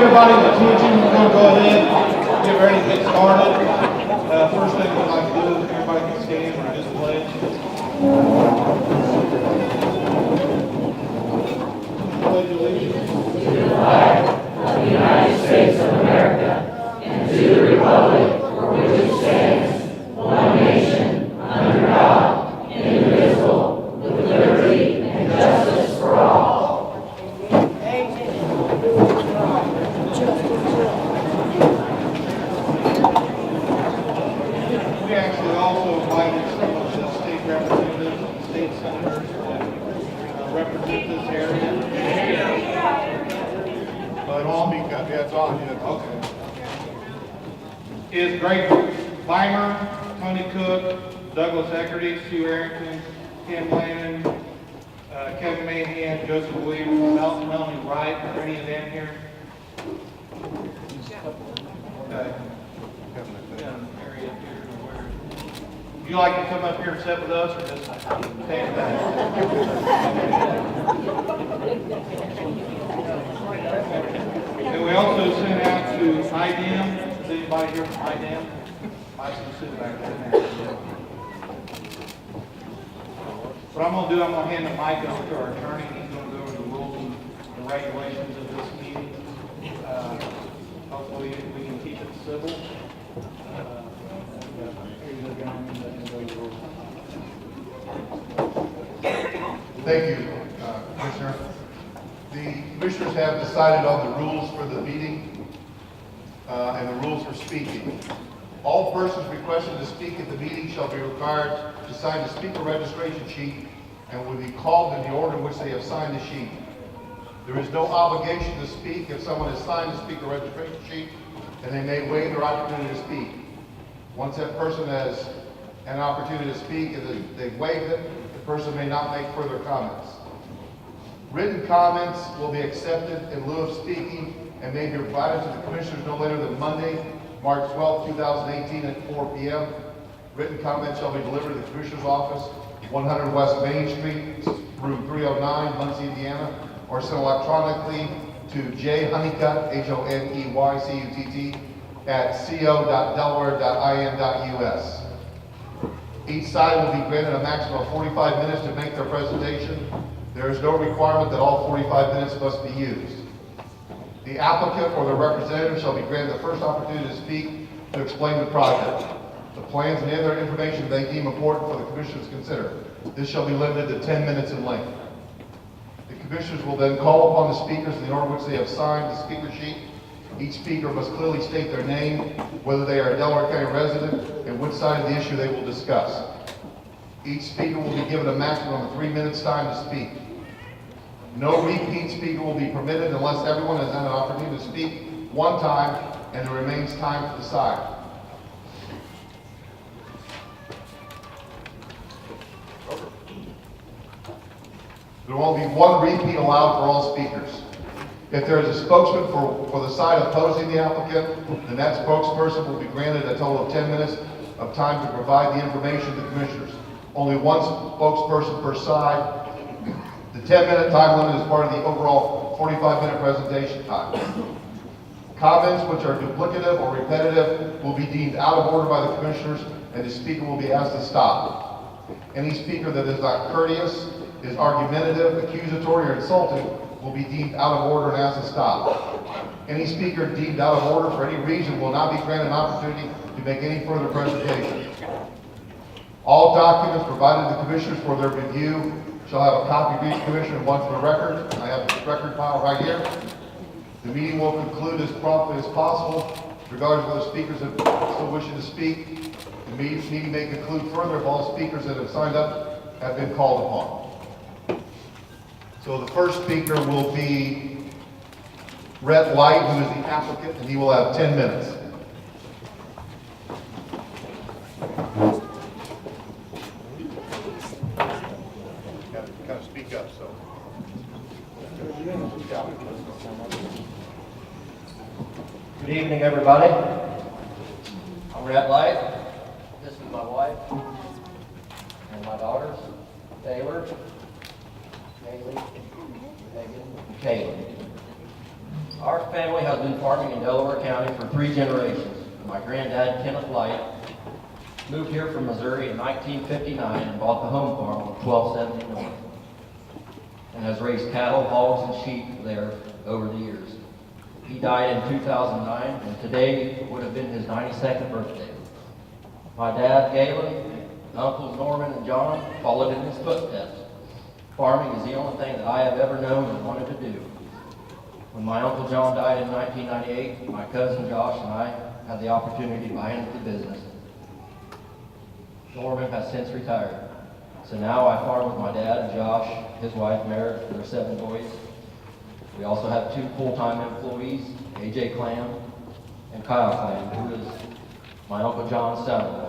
everybody's attention, we're going to go ahead and get ready to get started. First thing we'd like to do is everybody can stand for this pledge. Pledge allegiance to the flag of the United States of America and to the republic for which it stands, one nation, under God, indivisible, with liberty and justice for all. We actually also invited some of the state representatives and state senators that represent this area. Well, it all be, yeah, it's on, yeah. Okay. Is Greg Weimer, Tony Cook, Douglas Eckerty, Sue Arrington, Ken Lannon, Kevin Mahan, Joseph Williams, Melanie Wright, are any of them here? Okay. Would you like to come up here and sit with us, or just stand back? And we also sent out to IDEM. Is anybody here from IDEM? I see sit back there now. What I'm going to do, I'm going to hand the mic over to our attorney. He's going to go over the rules and regulations of this meeting. Hopefully we can keep it civil. Thank you, Commissioner. The commissioners have decided on the rules for the meeting and the rules for speaking. All persons requesting to speak at the meeting shall be required to sign the speaker registration sheet and will be called in the order in which they have signed the sheet. There is no obligation to speak if someone has signed the speaker registration sheet, and they may waive their opportunity to speak. Once that person has an opportunity to speak and they've waived it, the person may not make further comments. Written comments will be accepted in lieu of speaking and may be provided to the commissioners no later than Monday, March 12, 2018 at 4 p.m. Written comments shall be delivered to the Commissioner's Office, 100 West Main Street, room 309, Muncie, Indiana, or sent electronically to jhoneycutt, Honeycutt, at co.delaware.in.us. Each side will be granted a maximum of 45 minutes to make their presentation. There is no requirement that all 45 minutes must be used. The applicant or their representative shall be granted the first opportunity to speak to explain the project, the plans, and any other information they deem important for the commissioners to consider. This shall be limited to 10 minutes in length. The commissioners will then call upon the speakers in the order in which they have signed the speaker sheet. Each speaker must clearly state their name, whether they are a Delaware County resident, and which side of the issue they will discuss. Each speaker will be given a maximum of 3 minutes time to speak. No repeat speaker will be permitted unless everyone has had an opportunity to speak one time and there remains time to decide. There will only be one repeat allowed for all speakers. If there is a spokesman for the side opposing the applicant, then that spokesperson will be granted a total of 10 minutes of time to provide the information to the commissioners. Only one spokesperson per side. The 10-minute time limit is part of the overall 45-minute presentation time. Comments which are duplicative or repetitive will be deemed out of order by the commissioners, and the speaker will be asked to stop. Any speaker that is not courteous, is argumentative, accusatory, or insulting will be deemed out of order and asked to stop. Any speaker deemed out of order for any reason will not be granted an opportunity to make any further presentation. All documents provided to the commissioners for their review shall have a copy for each commissioner and one for the record. I have the record file right here. The meeting will conclude as promptly as possible, regardless of whether speakers are still wishing to speak. The meeting may conclude further if all speakers that have signed up have been called upon. So the first speaker will be Rhett Light, who is the applicant, and he will have 10 minutes. Kind of speak up, so. Good evening, everybody. I'm Rhett Light. This is my wife and my daughters, Taylor, Haley, Megan, and Kaylin. Our family has been farming in Delaware County for 3 generations. My granddad, Kenneth Light, moved here from Missouri in 1959 and bought the home farm on 1270 North, and has raised cattle, hogs, and sheep there over the years. He died in 2009, and today would have been his 92nd birthday. My dad, Galen, uncles Norman and John followed in his footsteps. Farming is the only thing that I have ever known and wanted to do. When my Uncle John died in 1998, my cousin Josh and I had the opportunity to buy into the business. Norman has since retired. So now I farm with my dad and Josh, his wife Merritt, and their 7 boys. We also have 2 full-time employees, AJ Clam and Kyle Clam, who is my Uncle John's son-in-law.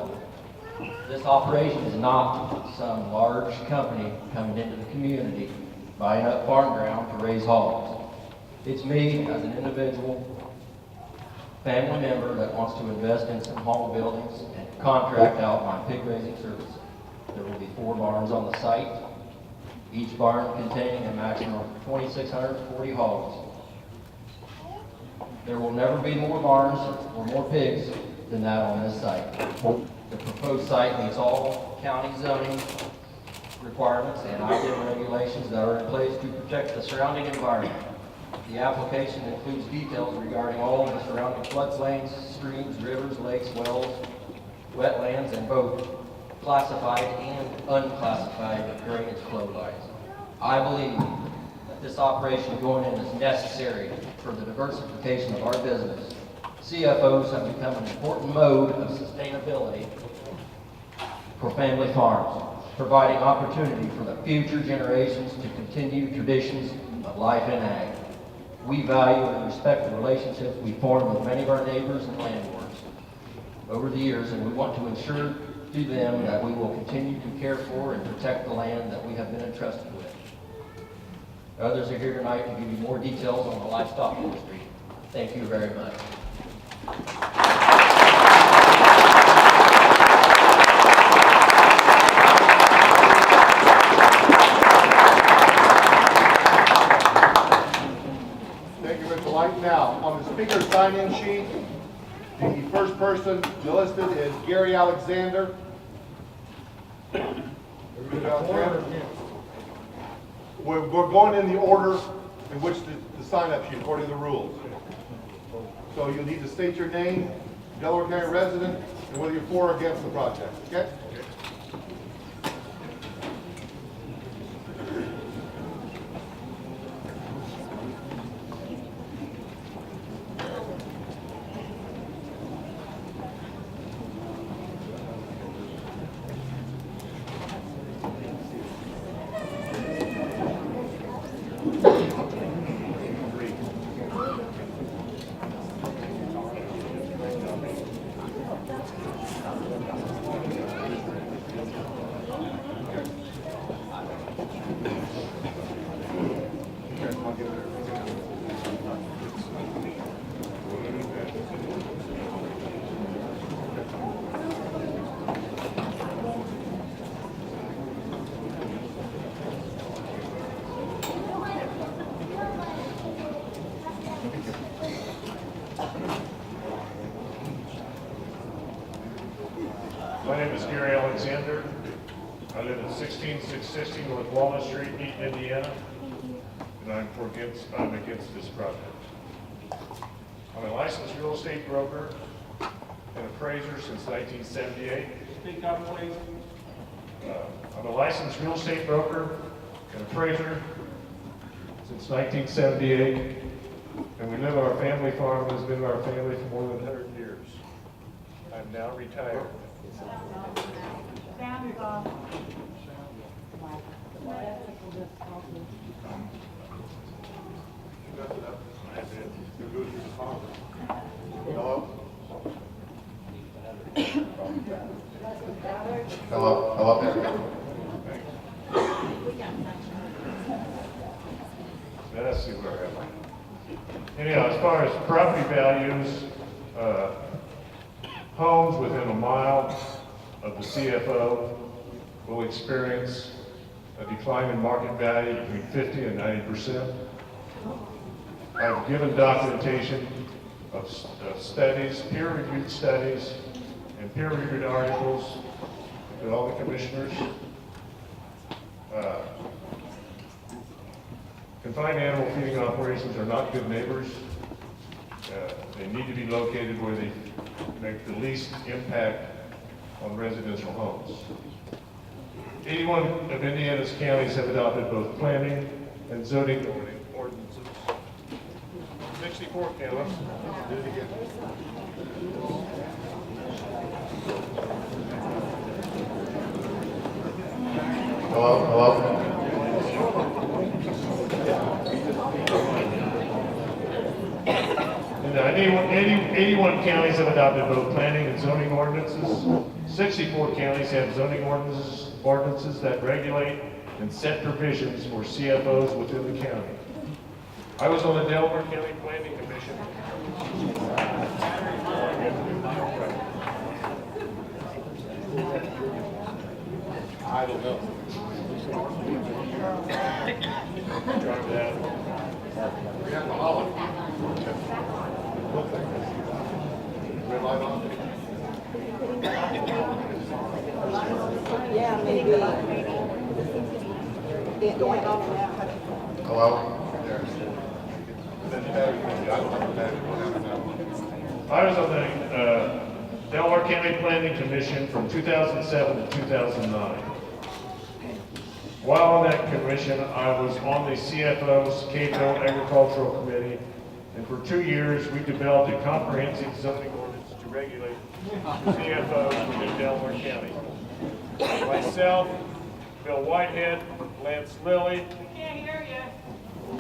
This operation is not some large company coming into the community, buying up farm ground to raise hogs. It's me as an individual family member that wants to invest in some hog buildings and contract out my pig raising service. There will be 4 barns on the site, each barn containing a maximum of 2,640 hogs. There will never be more barns or more pigs than that on this site. The proposed site meets all county zoning requirements and IDIM regulations that are in place to protect the surrounding environment. The application includes details regarding all of the surrounding floodplains, streams, rivers, lakes, wells, wetlands, and both classified and unclassified drainage flow lines. I believe that this operation going in is necessary for the diversification of our business. CFOs have become an important mode of sustainability for family farms, providing opportunity for the future generations to continue traditions of life in ag. We value and respect the relationships we form with many of our neighbors and landlords over the years, and we want to ensure to them that we will continue to care for and protect the land that we have been entrusted with. Others are here tonight to give you more details on the livestock industry. Thank you very much. Thank you, Mr. Light. Now, on the speaker sign-in sheet, the first person listed is Gary Alexander. We're going in the order in which the sign-up sheet, according to the rules. So you'll need to state your name, Delaware County resident, and whether you're for or against the project, okay? My name is Gary Alexander. I live at 16660 North Walnut Street, Eaton, Indiana, and I'm against this project. I'm a licensed real estate broker and appraiser since 1978. Speak up, please. I'm a licensed real estate broker and appraiser since 1978, and we live on our family farm. Has been our family for more than 100 years. I'm now retired. Sound is off. Hello? Hello? Hello? Let's see where am I. Anyhow, as far as property values, homes within a mile of the CFO will experience a decline in market value between 50 and 90%. I've given documentation of studies, peer-reviewed studies, and peer-reviewed articles to all the commissioners. Confined animal feeding operations are not good neighbors. They need to be located where they make the least impact on residential homes. 81 of Indiana's counties have adopted both planning and zoning ordinances. 64 counties. Do it again. Hello, hello? And 81 counties have adopted both planning and zoning ordinances. 64 counties have zoning ordinances that regulate and set provisions for CFOs within the county. I was on the Delaware County Planning Commission. I don't know. Drive that. We have to holler. Red light on? Yeah, maybe. It's going off now. Hello? There. Then the battery, I don't know the battery. I was on the Delaware County Planning Commission from 2007 to 2009. While on that commission, I was on the CFO's CAFO Agricultural Committee, and for 2 years, we developed a comprehensive zoning ordinance to regulate CFOs within Delaware County. Myself, Bill Whitehead, Lance Lilly. We can't hear you. I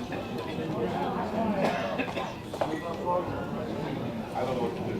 don't know what to do.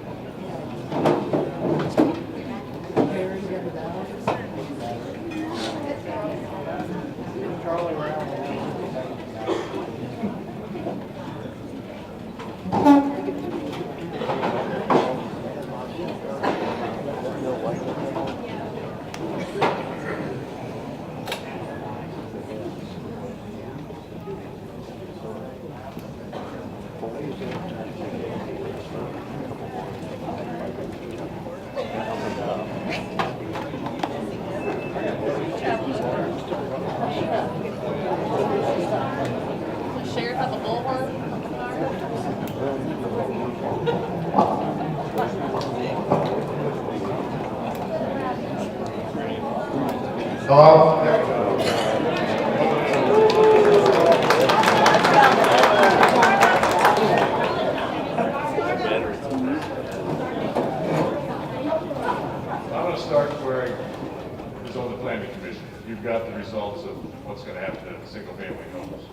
Sheriff at the Bullhorn. Hello? I'm going to start where I was on the planning commission. You've got the results of what's going to happen to single-family homes.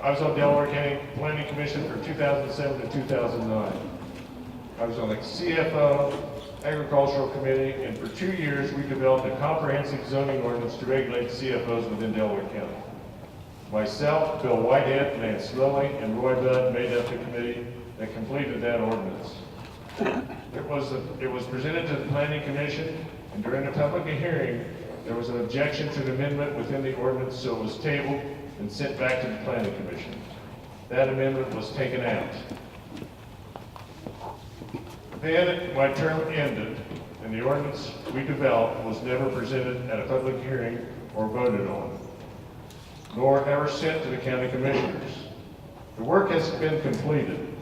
I was on Delaware County Planning Commission from 2007 to 2009. I was on the CFO Agricultural Committee, and for 2 years, we developed a comprehensive zoning ordinance to regulate CFOs within Delaware County. Myself, Bill Whitehead, Lance Lilly, and Roy Budd made up the committee that completed that ordinance. It was presented to the Planning Commission, and during the public hearing, there was an objection to the amendment within the ordinance, so it was tabled and sent back to the Planning Commission. That amendment was taken out. Then my term ended, and the ordinance we developed was never presented at a public hearing or voted on, nor ever sent to the county commissioners. The work has been completed,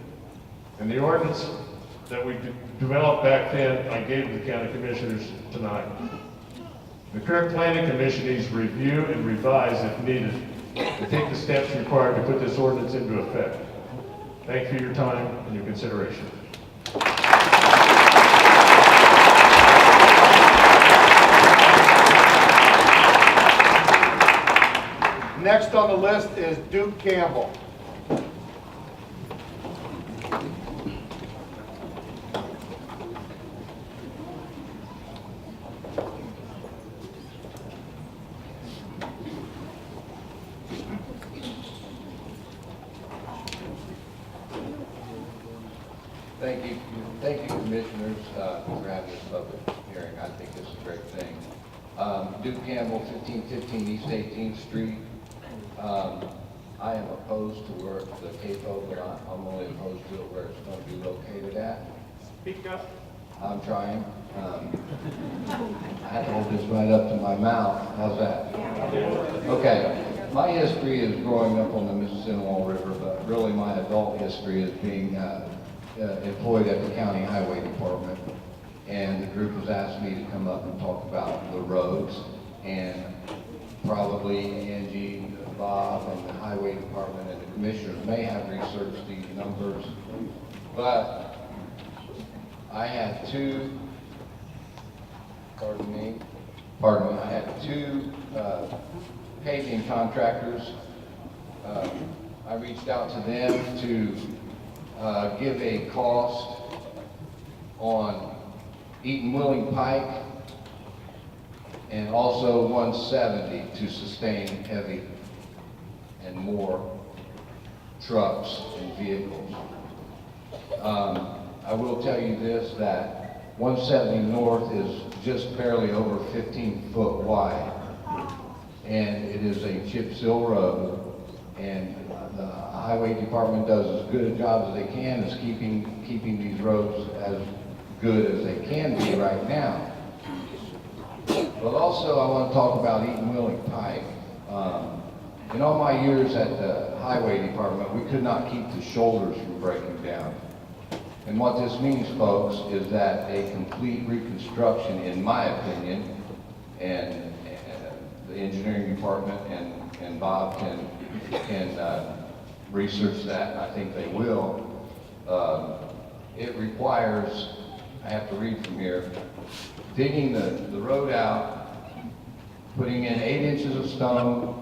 and the ordinance that we developed back then, I gave to the county commissioners tonight. The current planning commission needs to review and revise if needed, and take the steps required to put this ordinance into effect. Thank you for your time and your consideration. Next on the list is Duke Campbell. Thank you, commissioners, for having this public hearing. I think this is a great thing. Duke Campbell, 1515 East 18th Street. I am opposed to where the CAFO, but I'm only opposed to it where it's going to be located at. Speak up. I'm trying. I had to hold this right up to my mouth. How's that? Okay. My history is growing up on the Mississippi River, but really my adult history is being employed at the County Highway Department. And the group has asked me to come up and talk about the roads. And probably Angie, Bob, and the Highway Department and the commissioners may have researched these numbers. But I had two, pardon me, I had two paving contractors. I reached out to them to give a cost on Eaton Willing Pike and also 170 to sustain heavy and more trucks and vehicles. I will tell you this, that 170 North is just barely over 15 foot wide. And it is a chip seal road. And the Highway Department does as good a job as they can as keeping these roads as good as they can be right now. But also I want to talk about Eaton Willing Pike. In all my years at the Highway Department, we could not keep the shoulders from breaking down. And what this means, folks, is that a complete reconstruction, in my opinion, and the engineering department and Bob can research that, and I think they will. It requires, I have to read from here, digging the road out, putting in 8 inches of stone,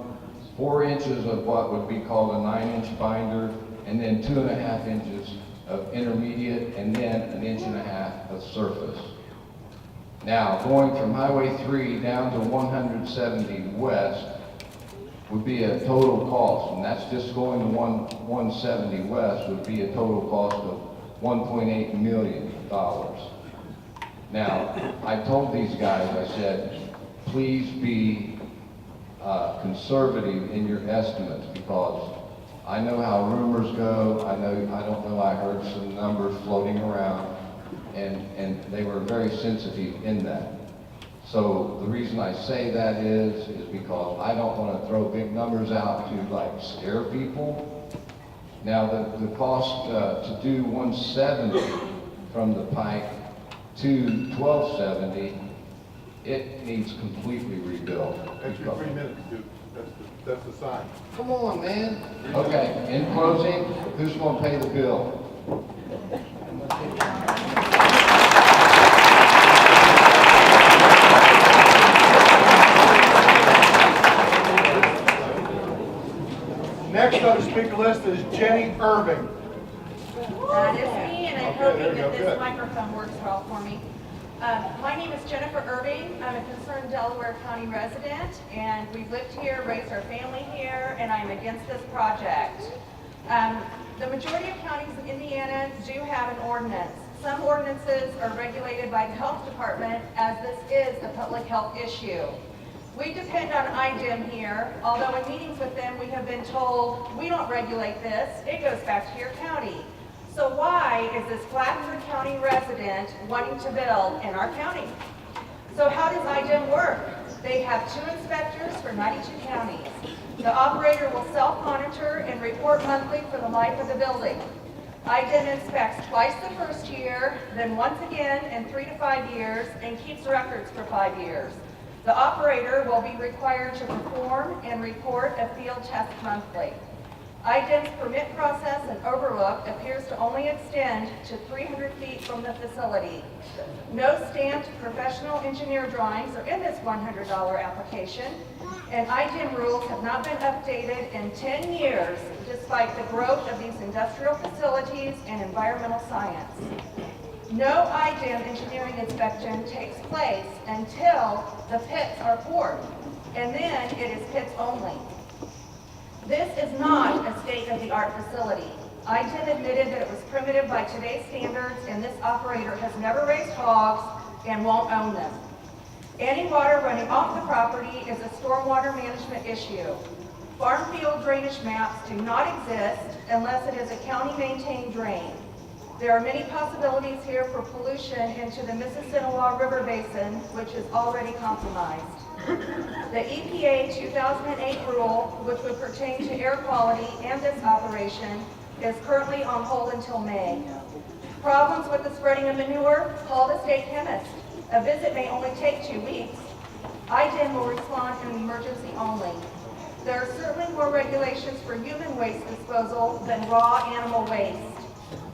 4 inches of what would be called a 9-inch binder, and then 2.5 inches of intermediate, and then 1.5 inches of surface. Now, going from Highway 3 down to 170 West would be a total cost, and that's just going to 170 West would be a total cost of $1.8 million. Now, I told these guys, I said, please be conservative in your estimates, because I know how rumors go. I don't know, I heard some numbers floating around, and they were very sensitive in that. So the reason I say that is because I don't want to throw big numbers out to like scare people. Now the cost to do 170 from the Pike to 1270, it needs completely rebuilt. That's your 3 minutes, dude. That's the sign. Come on, man. Okay, in closing, who's going to pay the bill? Next on the speaker list is Jenny Irving. That is me, and I'm Okay, there hoping you go, that this good. microphone works well for me. My name is Jennifer Irving. I'm a concerned Delaware County resident, and we've lived here, raised our family here, and I'm against this project. The majority of counties in Indiana do have an ordinance. Some ordinances are regulated by the health department, as this is a public health issue. We depend on IDEM here, although in meetings with them, we have been told, we don't regulate this, it goes back to your county. So why is this Flatford County resident wanting to build in our county? So how does IDEM work? They have 2 inspectors for 92 counties. The operator will self-monitor and report monthly for the life of the building. IDEM inspects twice the first year, then once again in 3 to 5 years, and keeps records for 5 years. The operator will be required to perform and report a field test monthly. IDEM's permit process and overlook appears to only extend to 300 feet from the facility. No stamped professional engineer drawings are in this $100 application, and IDEM rules have not been updated in 10 years, despite the growth of these industrial facilities and environmental science. No IDEM engineering inspection takes place until the pits are poured, and then it is pits only. This is not a state-of-the-art facility. IDEM admitted that it was primitive by today's standards, and this operator has never raised hogs and won't own them. Any water running off the property is a stormwater management issue. Farm field drainage maps do not exist unless it is a county-maintained drain. There are many possibilities here for pollution into the Mississinawa River Basin, which is already compromised. The EPA 2008 rule, which would pertain to air quality and this operation, is currently on hold until May. Problems with the spreading of manure? Call the state chemist. A visit may only take 2 weeks. IDEM will respond in an emergency only. There are certainly more regulations for human waste disposal than raw animal waste.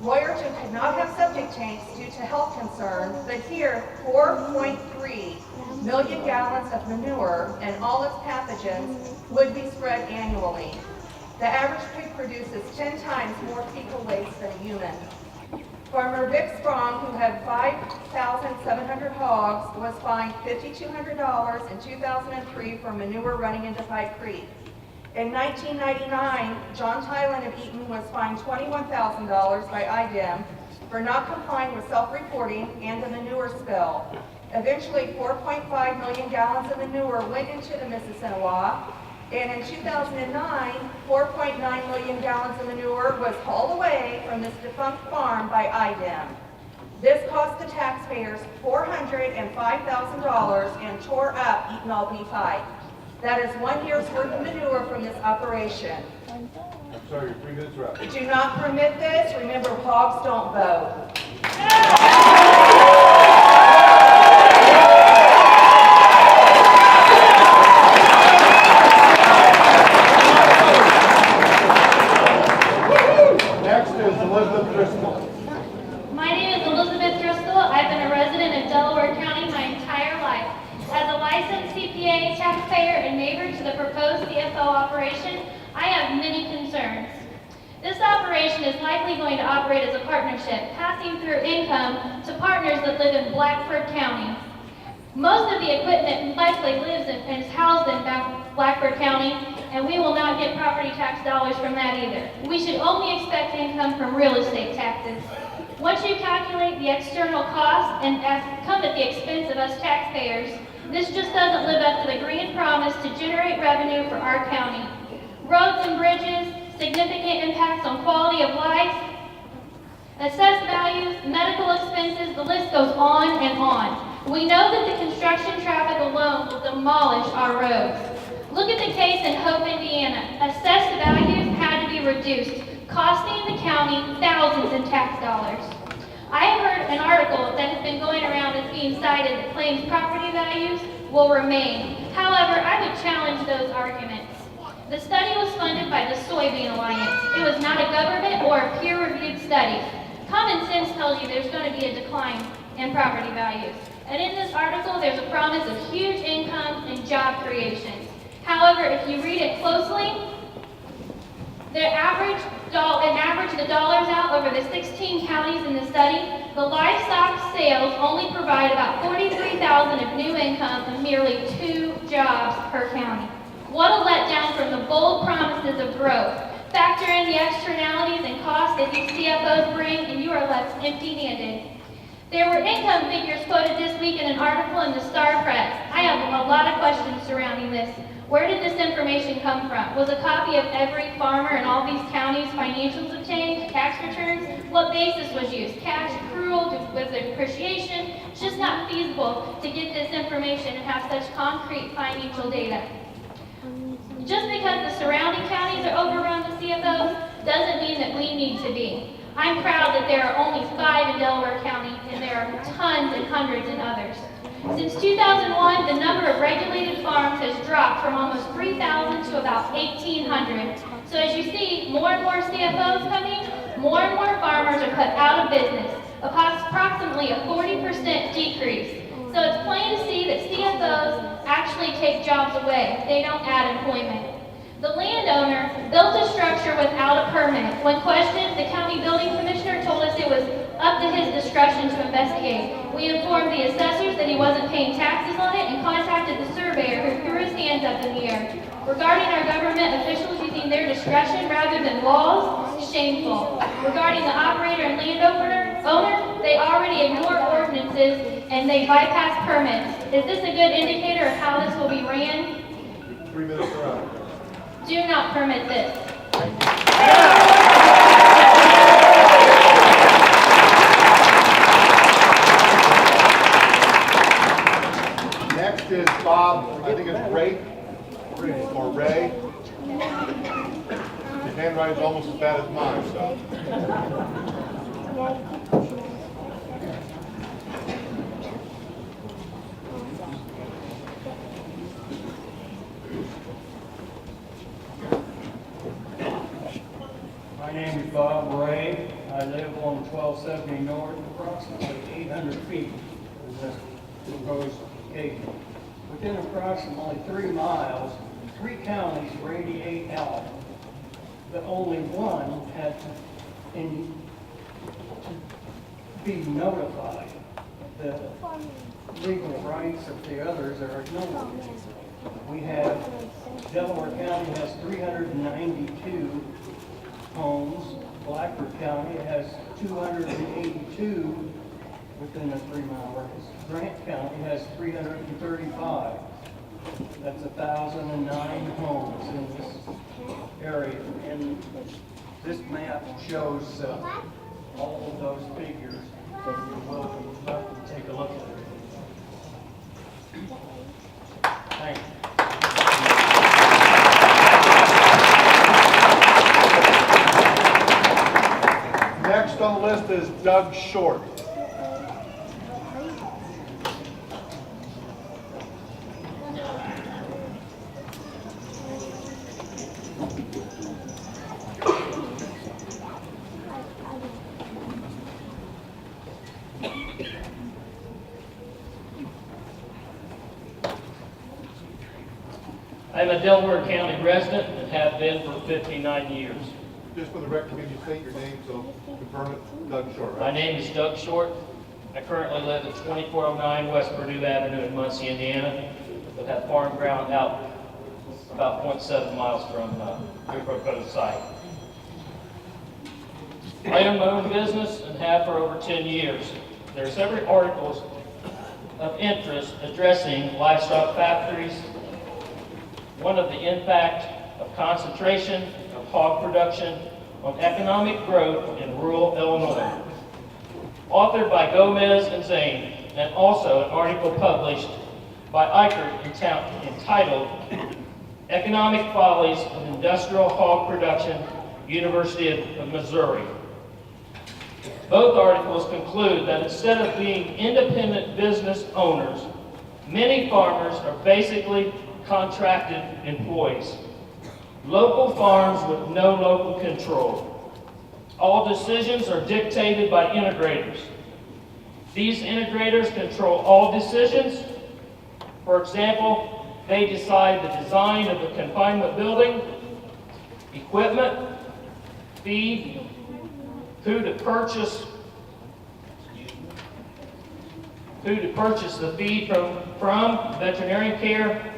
Royerton could not have septic tanks due to health concerns, but here 4.3 million gallons of manure and all its pathogens would be spread annually. The average pig produces 10 times more fecal waste than a human. Farmer Vic Sprong, who had 5,700 hogs, was fined $5,200 in 2003 for manure running into Pipe Creek. In 1999, John Tylan of Eaton was fined $21,000 by IDEM for not complying with self-reporting and a manure spill. Eventually, 4.5 million gallons of manure went into the Mississinawa, and in 2009, 4.9 million gallons of manure was hauled away from this defunct farm by IDEM. This cost the taxpayers $405,000 and tore up Eaton Albany Pike. That is 1 year's worth of manure from this operation. I'm sorry, your 3 minutes are up. Do not permit this. Remember, hogs don't vote. Next is Elizabeth Driscoll. My name is Elizabeth Driscoll. I've been a resident of Delaware County my entire life. As a licensed CPA, taxpayer, and neighbor to the proposed CFO operation, I have many concerns. This operation is likely going to operate as a partnership, passing through income to partners that live in Blackford County. Most of the equipment likely lives and is housed in Blackford County, and we will not get property tax dollars from that either. We should only expect income from real estate taxes. Once you calculate the external costs and come at the expense of us taxpayers, this just doesn't live up to the grand promise to generate revenue for our county. Roads and bridges, significant impacts on quality of life, assessed values, medical expenses, the list goes on and on. We know that the construction traffic alone will demolish our roads. Look at the case in Hope, Indiana. Assessed values had to be reduced, costing the county thousands in tax dollars. I have heard an article that has been going around as being cited that claims property values will remain. However, I would challenge those arguments. The study was funded by the Soybean Alliance. It was not a government or a peer-reviewed study. Common sense tells you there's going to be a decline in property values. And in this article, there's a promise of huge income and job creation. However, if you read it closely, the average the dollars out over the 16 counties in the study, the livestock sales only provide about $43,000 of new income and merely 2 jobs per county. What a letdown from the bold promises of growth. Factor in the externalities and costs that these CFOs bring, and you are left empty-handed. There were income figures quoted this week in an article in the Star Press. I have a lot of questions surrounding this. Where did this information come from? Was a copy of every farmer in all these counties' financials obtained, tax returns? What basis was used? Cash, accrual, was there depreciation? It's just not feasible to get this information and have such concrete financial data. Just because the surrounding counties are overrun with CFOs doesn't mean that we need to be. I'm proud that there are only 5 in Delaware County, and there are tons and hundreds in others. Since 2001, the number of regulated farms has dropped from almost 3,000 to about 1,800. So as you see, more and more CFOs coming, more and more farmers are put out of business, approximately a 40% decrease. So it's plain to see that CFOs actually take jobs away. They don't add employment. The landowner built a structure without a permit. When questioned, the county building commissioner told us it was up to his discretion to investigate. We informed the assessors that he wasn't paying taxes on it and contacted the surveyor who threw his hands up in the air. Regarding our government officials using their discretion rather than laws, shameful. Regarding the operator and landowner, they already ignore ordinances and they bypass permits. Is this a good indicator of how this will be ran? 3 minutes are up. Do not permit this. Next is Bob, I think it's Ray, or Ray. His handwriting's almost as bad as mine, so. My name is Bob Ray. I live on 1270 North, approximately 800 feet from this proposed gate. Within approximately 3 miles, 3 counties radiate out, but only one had to be notified. The legal rights of the others are ignored. We have, Delaware County has 392 homes. Blackford County has 282 within a 3-mile radius. Grant County has 335. That's 1,009 homes in this area. And this map shows all of those figures. You're welcome to take a look at it. Thank you. Next on the list is Doug Short. I'm a Delaware County resident and have been for 59 years. Just for the record, can you state your name, so confirm it, Doug Short, My right? name is Doug Short. I currently live at 2409 West Purdue Avenue in Muncie, Indiana, but have farm ground out about 0.7 miles from the proposed site. I own my own business and have for over 10 years. There are several articles of interest addressing livestock factories, one of the impact of concentration of hog production on economic growth in rural Illinois, authored by Gomez and Zane, and also an article published by Eichert entitled Economic Follies of Industrial Hog Production, University of Missouri. Both articles conclude that instead of being independent business owners, many farmers are basically contracted employees. Local farms with no local control. All decisions are dictated by integrators. These integrators control all decisions. For example, they decide the design of the confinement building, equipment, feed, who to purchase the feed from veterinarian care,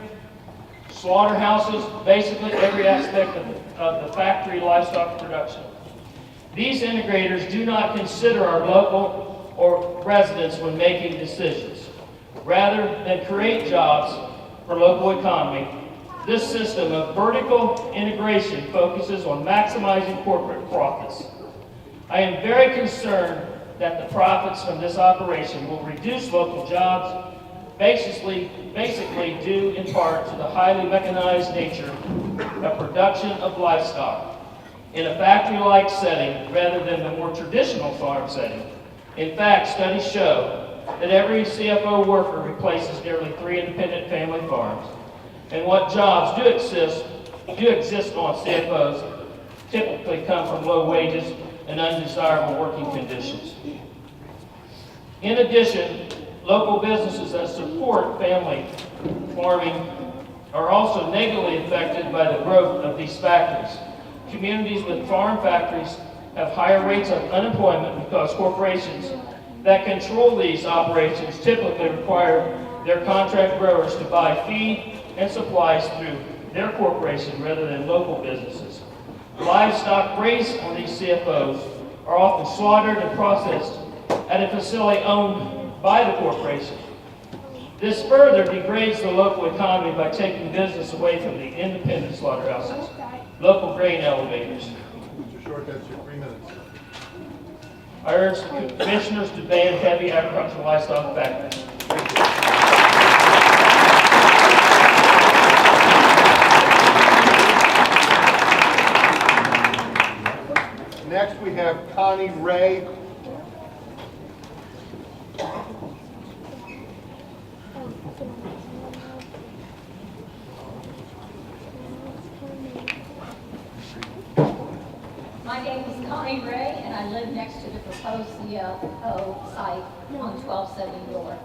slaughterhouses, basically every aspect of the factory livestock production. These integrators do not consider our local or residents when making decisions. Rather than create jobs for local economy, this system of vertical integration focuses on maximizing corporate profits. I am very concerned that the profits from this operation will reduce local jobs, basically due in part to the highly mechanized nature of production of livestock in a factory-like setting rather than the more traditional farm setting. In fact, studies show that every CFO worker replaces nearly 3 independent family farms. And what jobs do exist on CFOs typically come from low wages and undesirable working conditions. In addition, local businesses that support family farming are also negatively affected by the growth of these factories. Communities with farm factories have higher rates of unemployment because corporations that control these operations typically require their contract growers to buy feed and supplies through their corporation rather than local businesses. Livestock raised on these CFOs are often slaughtered and processed at a facility owned by the corporation. This further degrades the local economy by taking business away from the independent slaughterhouses. local grain elevators. Mr. Short, that's your 3 minutes. I urge the commissioners to ban heavy agricultural livestock factories. Next, we have Connie Ray. My name is Connie Ray, and I live next to the proposed CAFO site on 1270 North.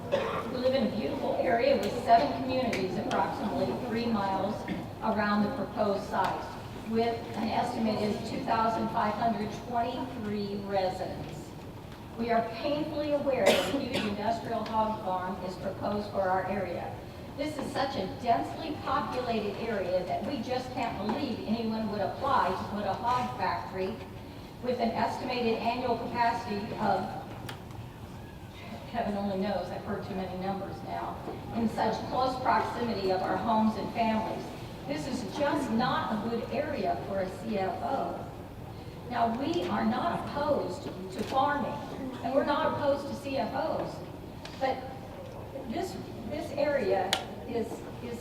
We live in a beautiful area with 7 communities approximately 3 miles around the proposed site, with an estimated 2,523 residents. We are painfully aware that a huge industrial hog farm is proposed for our area. This is such a densely populated area that we just can't believe anyone would apply to put a hog factory with an estimated annual capacity of, heaven only knows, I've heard too many numbers now, in such close proximity of our homes and families. This is just not a good area for a CFO. Now, we are not opposed to farming, and we're not opposed to CFOs, but this area is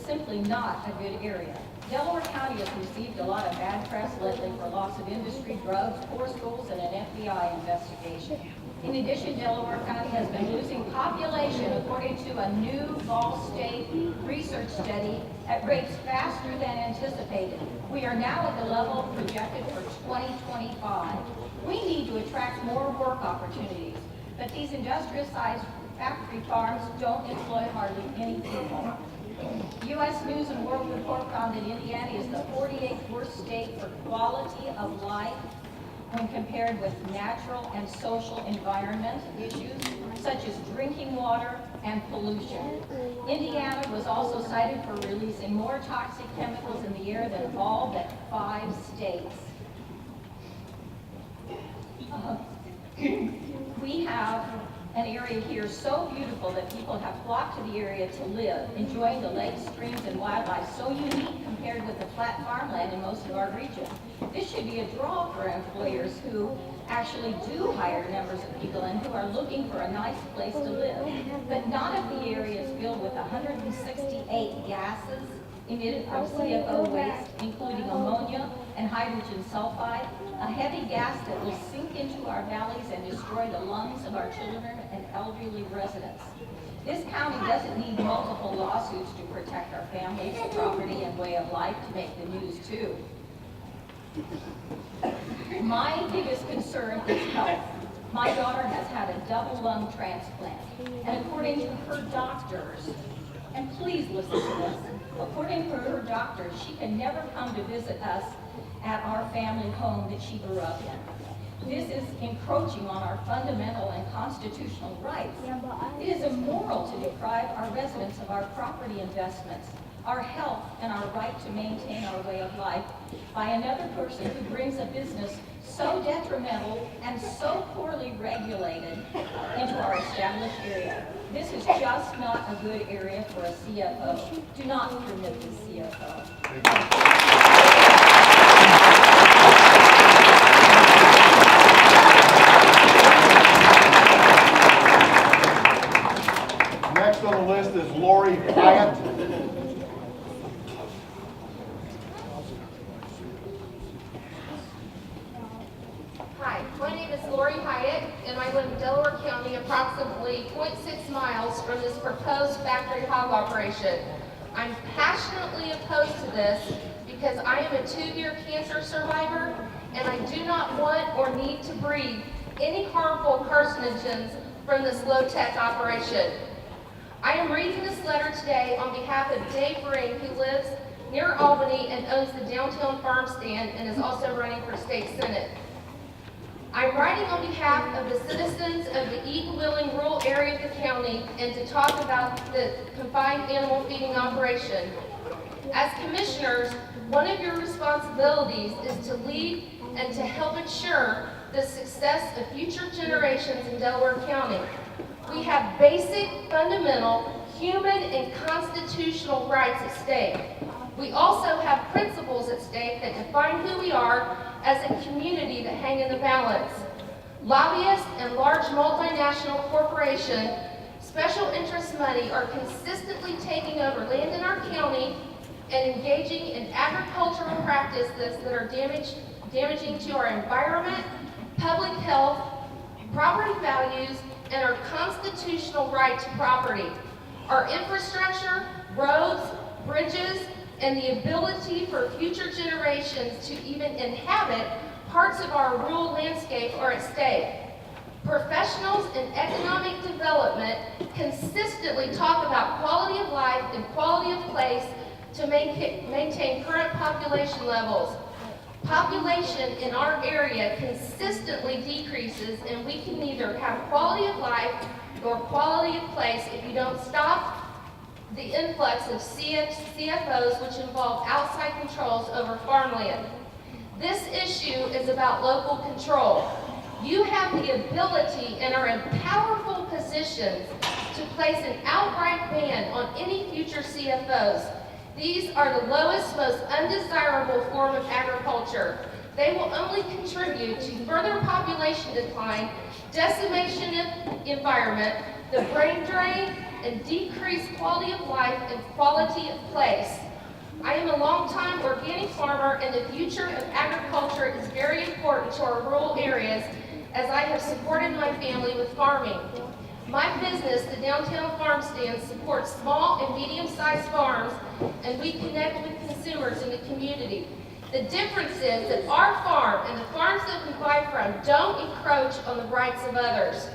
simply not a good area. Delaware County has received a lot of bad press lately for loss of industry, drugs, poor schools, and an FBI investigation. In addition, Delaware County has been losing population according to a new Ball State research study at rates faster than anticipated. We are now at the level projected for 2025. We need to attract more work opportunities, but these industrial-sized factory farms don't employ hardly any people. U.S. News and World Report found that Indiana is the 48th worst state for quality of life when compared with natural and social environment issues such as drinking water and pollution. Indiana was also cited for releasing more toxic chemicals in the air than all but 5 states. We have an area here so beautiful that people have flocked to the area to live, enjoying the lakes, streams, and wildlife so unique compared with the flat farmland in most of our region. This should be a draw for employers who actually do hire numbers of people and who are looking for a nice place to live. But not if the area is filled with 168 gases emitted from CFO waste, including ammonia and hydrogen sulfide, a heavy gas that will sink into our valleys and destroy the lungs of our children and elderly residents. This county doesn't need multiple lawsuits to protect our families, property, and way of life to make the news too. My biggest concern is health. My daughter has had a double lung transplant, and according to her doctors, and please listen to this, according to her doctors, she can never come to visit us at our family home that she grew up in. This is encroaching on our fundamental and constitutional rights. It is immoral to deprive our residents of our property investments, our health, and our right to maintain our way of life by another person who brings a business so detrimental and so poorly regulated into our established area. This is just not a good area for a CFO. Do not permit this CFO. Next on the list is Lori Hyatt. Hi, my name is Lori Hyatt, and I live in Delaware County, approximately 0.6 miles from this proposed factory hog operation. I'm passionately opposed to this because I am a 2-year cancer survivor, and I do not want or need to breathe any harmful carcinogens from this low-tech operation. I am reading this letter today on behalf of Dave Ring, who lives near Albany and owns the downtown farm stand and is also running for state senate. I'm writing on behalf of the citizens of the Eaton-Wheeling rural area of the county and to talk about the confined animal feeding operation. As commissioners, one of your responsibilities is to lead and to help ensure the success of future generations in Delaware County. We have basic, fundamental, human, and constitutional rights at stake. We also have principles at stake that define who we are as a community that hang in the balance. Lobbyists and large multinational corporations, special interest money are consistently taking over land in our county and engaging in agricultural practices that are damaging to our environment, public health, property values, and our constitutional right to property. Our infrastructure, roads, bridges, and the ability for future generations to even inhabit parts of our rural landscape are at stake. Professionals in economic development consistently talk about quality of life and quality of place to maintain current population levels. Population in our area consistently decreases, and we can neither have quality of life nor quality of place if you don't stop the influx of CFOs, which involve outside controls over farmland. This issue is about local control. You have the ability and are in powerful positions to place an outright ban on any future CFOs. These are the lowest, most undesirable form of agriculture. They will only contribute to further population decline, decimation of environment, the brain drain, and decreased quality of life and quality of place. I am a longtime organic farmer, and the future of agriculture is very important to our rural areas, as I have supported my family with farming. My business, the Downtown Farm Stand, supports small and medium-sized farms, and we connect with consumers in the community. The difference is that our farm and the farms that we buy from don't encroach on the rights of others.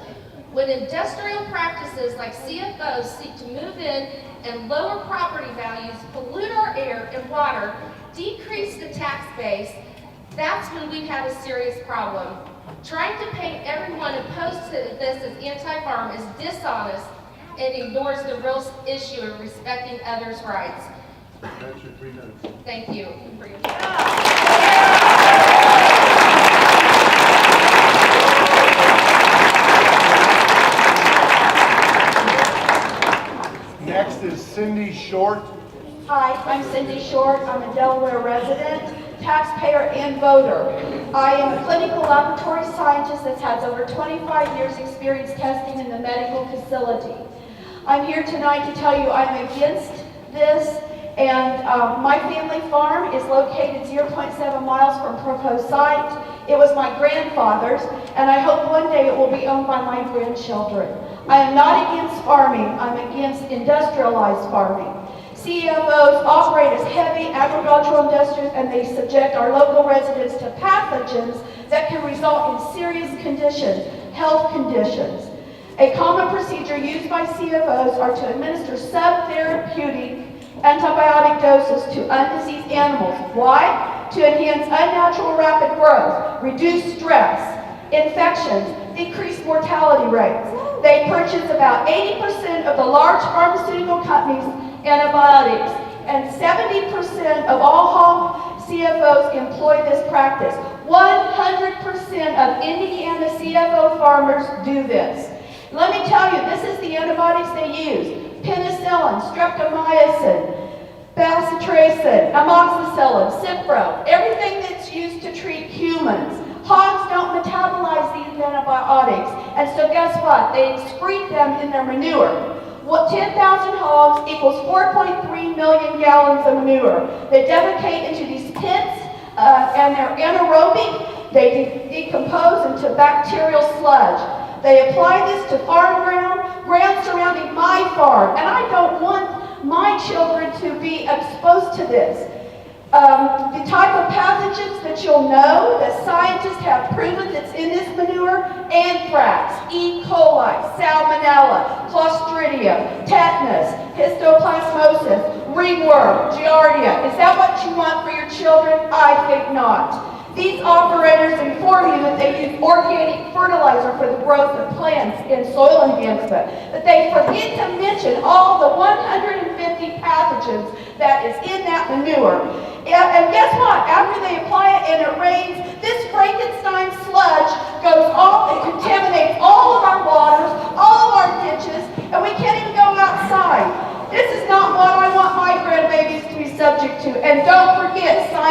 When industrial practices like CFOs seek to move in and lower property values, pollute our air and water, decrease the tax base, that's when we have a serious problem. Trying to paint everyone opposed to this as anti-farm is dishonest and ignores the real issue of respecting others' rights. That's your 3 minutes. Thank you for your Next is Cindy Short. Hi, I'm Cindy Short. I'm a Delaware resident, taxpayer, and voter. I am a clinical laboratory scientist that has over 25 years experience testing in the medical facility. I'm here tonight to tell you I'm against this, and my family farm is located 0.7 miles from proposed site. It was my grandfather's, and I hope one day it will be owned by my grandchildren. I am not against farming. I'm against industrialized farming. CFOs operate as heavy agricultural industries, and they subject our local residents to pathogens that can result in serious conditions, health conditions. A common procedure used by CFOs are to administer subtherapeutic antibiotic doses to undiseased animals. Why? To enhance unnatural rapid growth, reduce stress, infections, decrease mortality rates. They purchase about 80% of the large pharmaceutical companies' antibiotics, and 70% of all CFOs employ this practice. 100% of Indiana CFO farmers do this. Let me tell you, this is the antibiotics they use. Penicillin, streptomycin, bacitracin, amoxicillin, Cipro, everything that's used to treat humans. Hogs don't metabolize these antibiotics, and so guess what? They excrete them in their manure. 10,000 hogs equals 4.3 million gallons of manure. They defecate into these pits, and they're anaerobic. They decompose into bacterial sludge. They apply this to farm ground surrounding my farm, and I don't want my children to be exposed to this. The type of pathogens that you'll know that scientists have proven that's in this manure: anthrax, E. coli, salmonella, clostridia, tetanus, histoplasmosis, ringworm, giardia. Is that what you want for your children? I think not. These operators inform you that they use organic fertilizer for the growth of plants and soil enhancement, but they forget to mention all the 150 pathogens that is in that manure. And guess what? After they apply it and it rains, this Frankenstein sludge goes off and contaminates all of our waters, all of our ditches, and we can't even go outside. This is not what I want my grandbabies to be subject to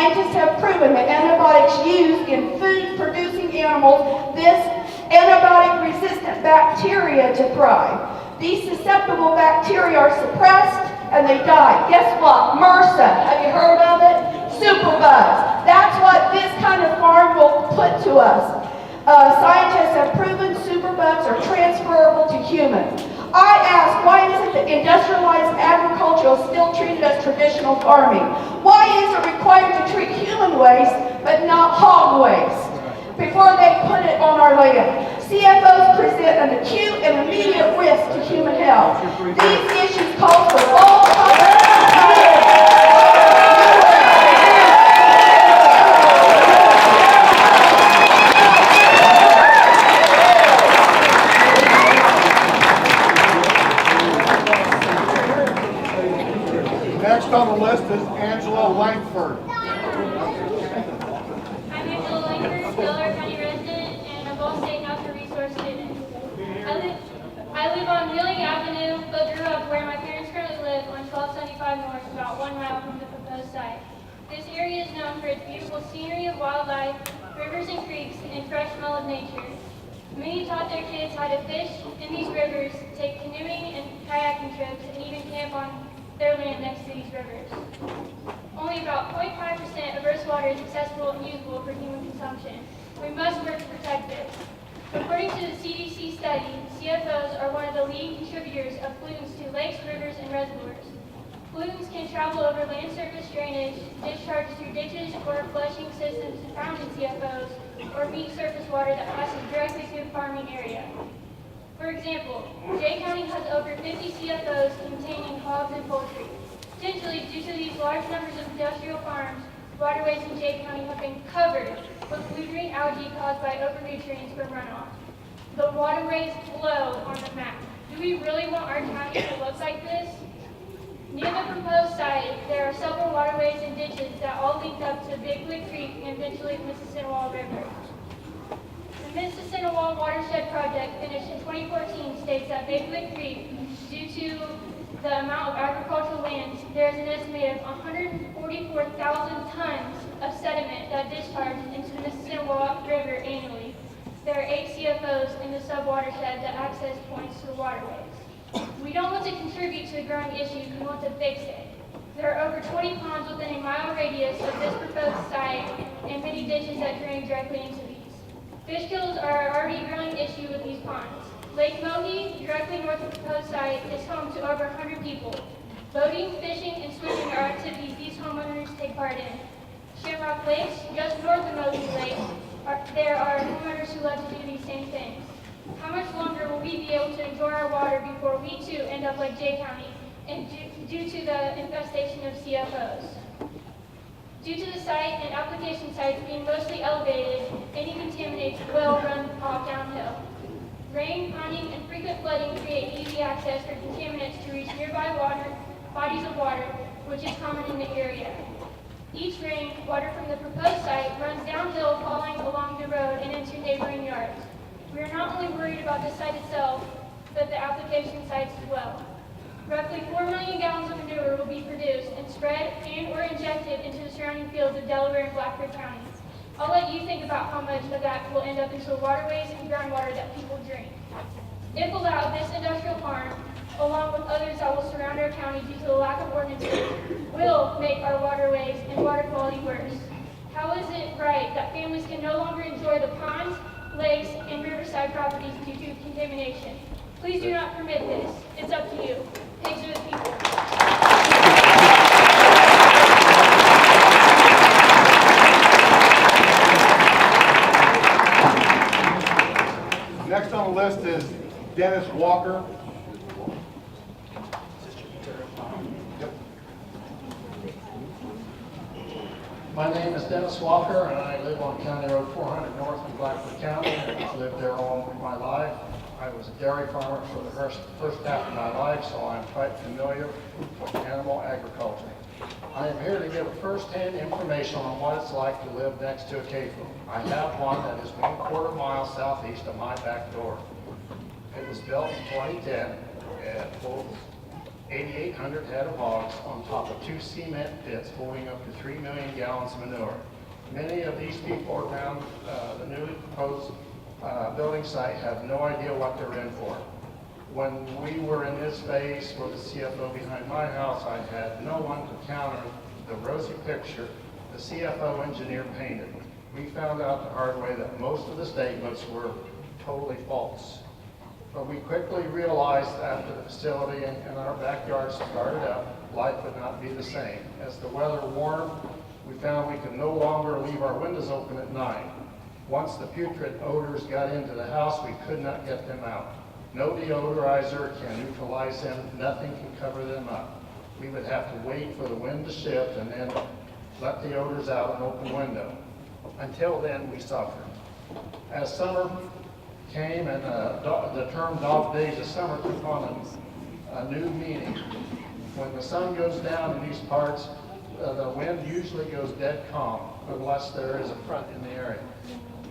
Scientists have proven that antibiotics used in food-producing animals, this antibiotic-resistant bacteria to thrive. These susceptible bacteria are suppressed and they die. Guess what? MRSA. Have you heard of it? Superbugs. That's what this kind of farm will put to us. Scientists have proven superbugs are transferable to humans. I ask, why is it that industrialized agriculture is still treated as traditional farming? Why is it required to treat human waste but not hog waste before they put it on our land? CFOs present an acute and immediate risk to human health. These issues call for all Next on the list is Angela Langford. I'm Angela Langford, Delaware County resident and a Ball State Natural Resource student. I live on Wheeling Avenue, but grew up where my parents currently live on 1275 North, about 1 mile from the proposed site. This area is known for its beautiful scenery of wildlife, rivers and creeks, and fresh smell of nature. Many taught their kids how to fish in these rivers, take canoeing and kayaking trips, and even camp on their land next to these rivers. Only about 0.5% of Earth's water is accessible and usable for human consumption. We must work to protect this. According to the CDC study, CFOs are one of the leading contributors of pollutants to lakes, rivers, and reservoirs. Pollutants can travel over land surface drainage, discharge through ditches or flushing systems found in CFOs, or meet surface water that passes directly through the farming area. For example, Jay County has over 50 CFOs containing hogs and poultry. Potentially, due to these large numbers of industrial farms, waterways in Jay County have been covered with blue-green algae caused by overnutrients from runoff. The waterways flow on the map. Do we really want our county to look like this? Near the proposed site, there are several waterways and ditches that all link up to Big Wood Creek and eventually the Mississinawa River. The Mississinawa Watershed Project, finished in 2014, states that Big Wood Creek, due to the amount of agricultural lands, there is an estimated 144,000 tons of sediment that discharge into the Mississinawa River annually. There are 8 CFOs in the sub-watershed that access points to the waterways. We don't want to contribute to a growing issue, we want to fix it. There are over 20 ponds within a mile radius of this proposed site and many ditches that drain directly into these. Fish kills are already a growing issue with these ponds. Lake Mohi, directly north of the proposed site, is home to over 100 people. Boating, fishing, and swimming are activities these homeowners take part in. Shamrock Lakes, just north of Mohi Lake, there are homeowners who love to do these same things. How much longer will we be able to enjoy our water before we too end up like Jay County, and due to the infestation of CFOs? Due to the site and application sites being mostly elevated, any contaminants will run off downhill. Rain, ponding, and frequent flooding create easy access for contaminants to reach nearby bodies of water, which is common in the area. Each rain, water from the proposed site runs downhill, falling along the road and into neighboring yards. We are not only worried about the site itself, but the application sites as well. Roughly 4 million gallons of manure will be produced and spread and or injected into the surrounding fields of Delaware and Blackford counties. I'll let you think about how much of that will end up into the waterways and groundwater that people drink. If allowed, this industrial farm, along with others that will surround our county due to the lack of ordinances, will make our waterways and water quality worse. How is it right that families can no longer enjoy the ponds, lakes, and riverside properties due to contamination? Please do not permit this. It's up to you. Pigs are the people. Next on the list is Dennis Walker. My name is Dennis Walker, and I live on County Road 400 North in Blackford County. I've lived there all my life. I was a dairy farmer for the first half of my life, so I'm quite familiar with animal agriculture. I am here to give first-hand information on what it's like to live next to a CAFO. I have one that is 1/4 mile southeast of my back door. It was built in 2010. It holds 8,800 head of hogs on top of 2 cement pits holding up to 3 million gallons of manure. Many of these people around the newly proposed building site have no idea what they're in for. When we were in this phase for the CFO behind my house, I had no one to counter the rosy picture the CFO engineer painted. We found out the hard way that most of the statements were totally false. But we quickly realized after the facility and our backyard started up, life would not be the same. As the weather warmed, we found we could no longer leave our windows open at night. Once the putrid odors got into the house, we could not get them out. No deodorizer can neutralize them, nothing can cover them up. We would have to wait for the wind to shift and then let the odors out an open window. Until then, we suffered. As summer came and the term dog days of summer took on a new meaning. When the sun goes down in these parts, the wind usually goes dead calm, unless there is a front in the area.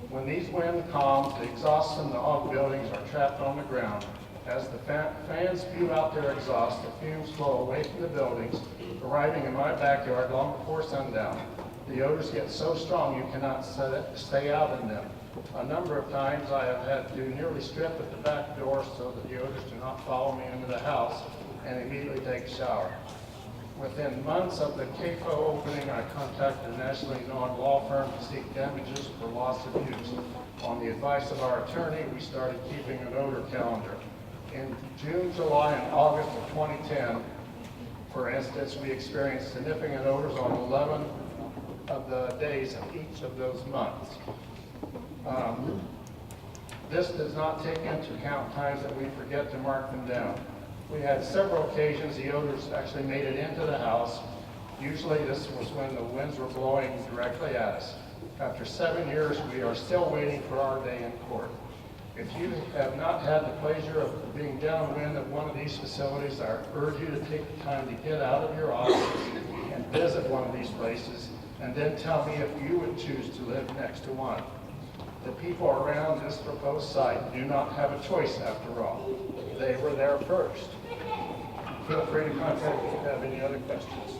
When these wind calms, the exhausts from the hog buildings are trapped on the ground. As the fans spew out their exhaust, the fumes flow away from the buildings, arriving in my backyard long before sundown. The odors get so strong you cannot stay out in them. A number of times I have had to nearly strip at the back door so that the odors do not follow me into the house and immediately take a shower. Within months of the CAFO opening, I contacted a nationally known law firm to seek damages for loss of use. On the advice of our attorney, we started keeping an odor calendar. In June, July, and August of 2010, for instance, we experienced significant odors on 11 of the days of each of those months. This does not take into account times that we forget to mark them down. We had several occasions the odors actually made it into the house. Usually this was when the winds were blowing directly at us. After 7 years, we are still waiting for our day in court. If you have not had the pleasure of being downwind of one of these facilities, I urge you to take the time to get out of your office and visit one of these places, and then tell me if you would choose to live next to one. The people around this proposed site do not have a choice after all. They were there first. Feel free to contact me if you have any other questions.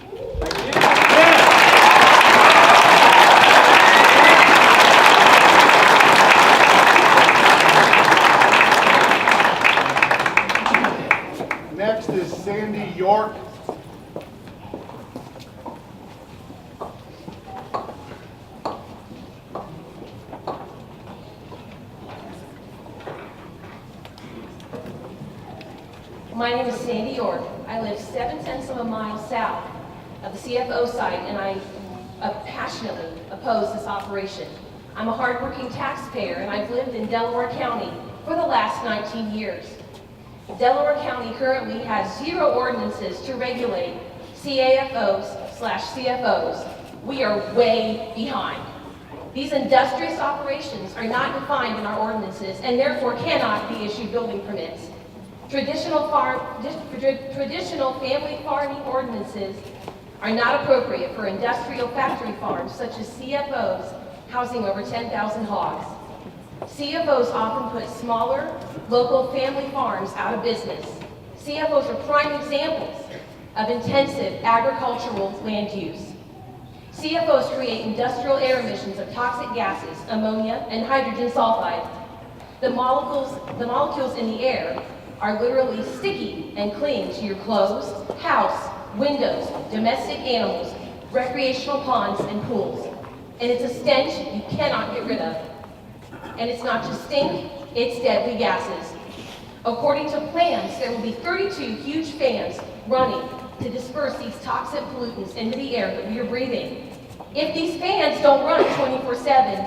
Next is Sandy York. My name is Sandy York. I live 7/10 of a mile south of the CFO site, and I passionately oppose this operation. I'm a hardworking taxpayer, and I've lived in Delaware County for the last 19 years. Delaware County currently has 0 ordinances to regulate CAFOs/CFOs. We are way behind. These industrious operations are not defined in our ordinances and therefore cannot be issued building permits. Traditional family farming ordinances are not appropriate for industrial factory farms such as CFOs housing over 10,000 hogs. CFOs often put smaller, local family farms out of business. CFOs are prime examples of intensive agricultural land use. CFOs create industrial air emissions of toxic gases, ammonia, and hydrogen sulfide. The molecules in the air are literally sticky and cling to your clothes, house, windows, domestic animals, recreational ponds, and pools. And it's a stench you cannot get rid of. And it's not just stink, it's deadly gases. According to plans, there will be 32 huge fans running to disperse these toxic pollutants into the air that we are breathing. If these fans don't run 24/7,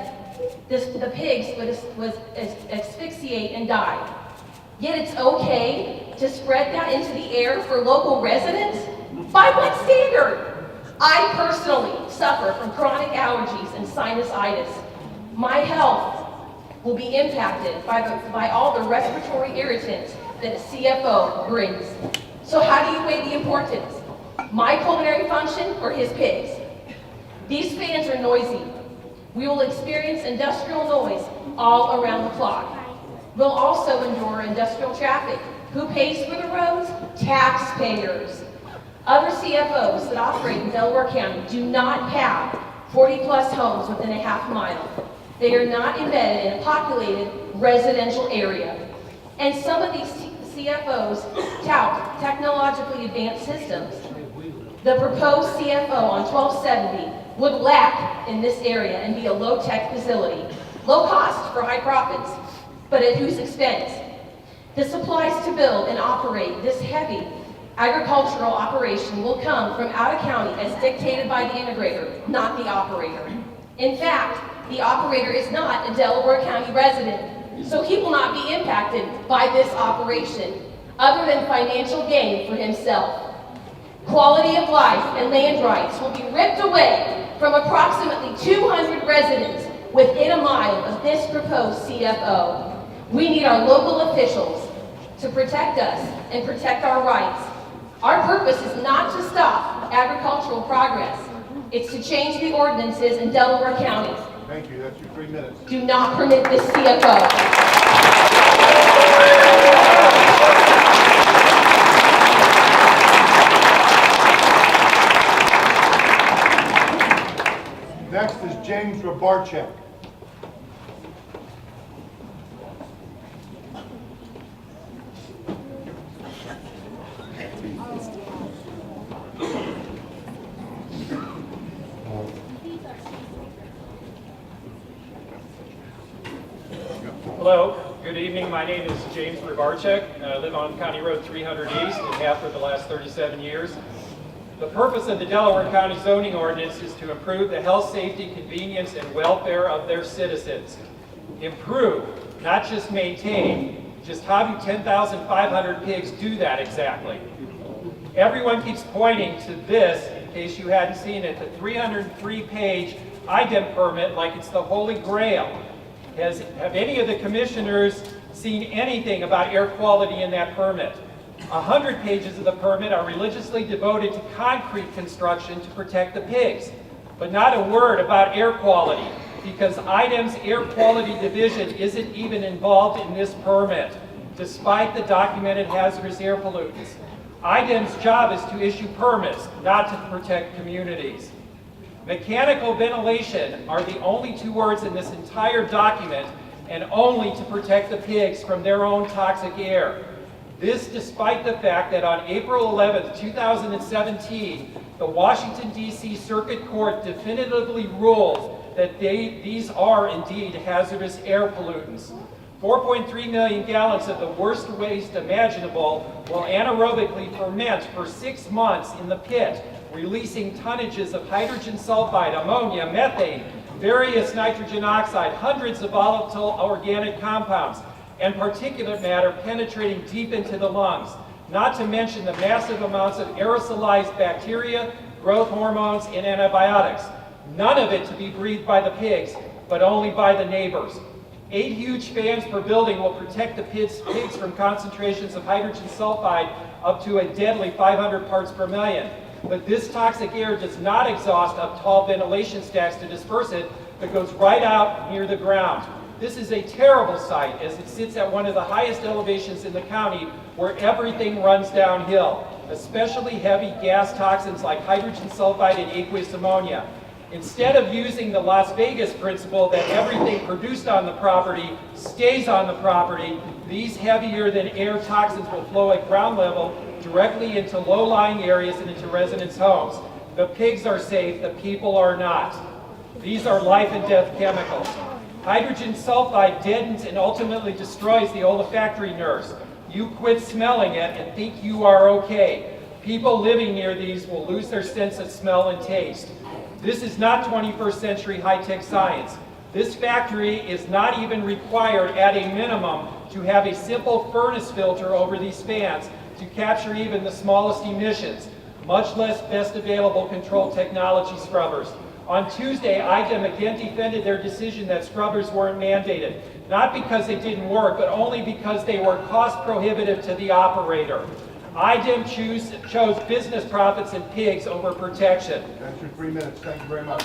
the pigs would asphyxiate and die. Yet it's okay to spread that into the air for local residents? By what standard? I personally suffer from chronic allergies and sinusitis. My health will be impacted by all the respiratory irritants that a CFO brings. So how do you weigh the importance? My pulmonary function or his pigs? These fans are noisy. We will experience industrial noise all around the clock. We'll also endure industrial traffic Who pays for the roads? Taxpayers. Other CFOs that operate in Delaware County do not have 40-plus homes within a half mile. They are not embedded in a populated residential area. And some of these CFOs tout technologically advanced systems. The proposed CFO on 1270 would lack in this area and be a low-tech facility. Low cost for high profits, but at whose expense? The supplies to build and operate this heavy agricultural operation will come from out of county as dictated by the integrator, not the operator. In fact, the operator is not a Delaware County resident, so he will not be impacted by this operation, other than financial gain for himself. Quality of life and land rights will be ripped away from approximately 200 residents within a mile of this proposed CFO. We need our local officials to protect us and protect our rights. Our purpose is not to stop agricultural progress. It's to change the ordinances in Delaware County. Thank you, that's your 3 minutes. Do not permit this CFO. Next is James Rabarchek. Hello, good evening. My name is James Rabarchek. I live on County Road 300 East and have for the last 37 years. The purpose of the Delaware County zoning ordinance is to improve the health, safety, convenience, and welfare of their citizens. Improve, not just maintain. Just how do 10,500 pigs do that exactly? Everyone keeps pointing to this, in case you hadn't seen it, the 303-page IDEM permit like it's the Holy Grail. Have any of the commissioners seen anything about air quality in that permit? 100 pages of the permit are religiously devoted to concrete construction to protect the pigs, but not a word about air quality, because IDEM's air quality division isn't even involved in this permit, despite the documented hazardous air pollutants. IDEM's job is to issue permits, not to protect communities. Mechanical ventilation are the only two words in this entire document, and only to protect the pigs from their own toxic air. This despite the fact that on April 11, 2017, the Washington, D.C. Circuit Court definitively ruled that these are indeed hazardous air pollutants. 4.3 million gallons of the worst waste imaginable will anaerobically ferment for 6 months in the pit, releasing tonnages of hydrogen sulfide, ammonia, methane, various nitrogen oxide, hundreds of volatile organic compounds, and particulate matter penetrating deep into the lungs, not to mention the massive amounts of aerosolized bacteria, growth hormones, and antibiotics. None of it to be breathed by the pigs, but only by the neighbors. 8 huge fans per building will protect the pigs from concentrations of hydrogen sulfide up to a deadly 500 parts per million. But this toxic air does not exhaust up tall ventilation stacks to disperse it, but goes right out near the ground. This is a terrible sight, as it sits at one of the highest elevations in the county where everything runs downhill, especially heavy gas toxins like hydrogen sulfide and aqueous ammonia. Instead of using the Las Vegas principle that everything produced on the property stays on the property, these heavier than air toxins will flow at ground level directly into low-lying areas and into residents' homes. The pigs are safe, the people are not. These are life and death chemicals. Hydrogen sulfide deadens and ultimately destroys the olfactory nerves. You quit smelling it and think you are okay. People living near these will lose their sense of smell and taste. This is not 21st century high-tech science. This factory is not even required at a minimum to have a simple furnace filter over these fans to capture even the smallest emissions, much less best available control technology scrubbers. On Tuesday, IDEM again defended their decision that scrubbers weren't mandated, not because they didn't work, but only because they were cost prohibitive to the operator. IDEM chose business profits and pigs over protection. That's your 3 minutes. Thank you very much.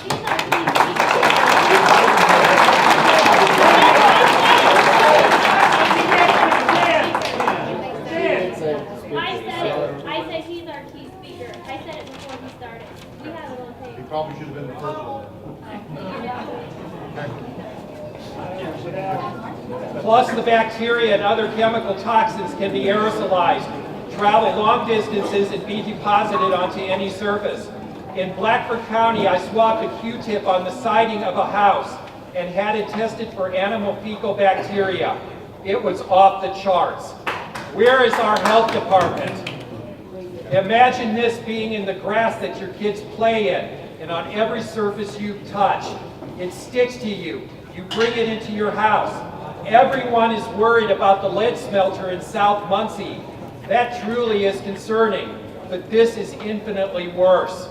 Plus, the bacteria and other chemical toxins can be aerosolized, travel long distances, and be deposited onto any surface. In Blackford County, I swabbed a Q-tip on the siding of a house and had it tested for animal fecal bacteria. It was off the charts. Where is our health department? Imagine this being in the grass that your kids play in, and on every surface you touch. It sticks to you. You bring it into your house. Everyone is worried about the lead smelter in South Muncie. That truly is concerning, but this is infinitely worse.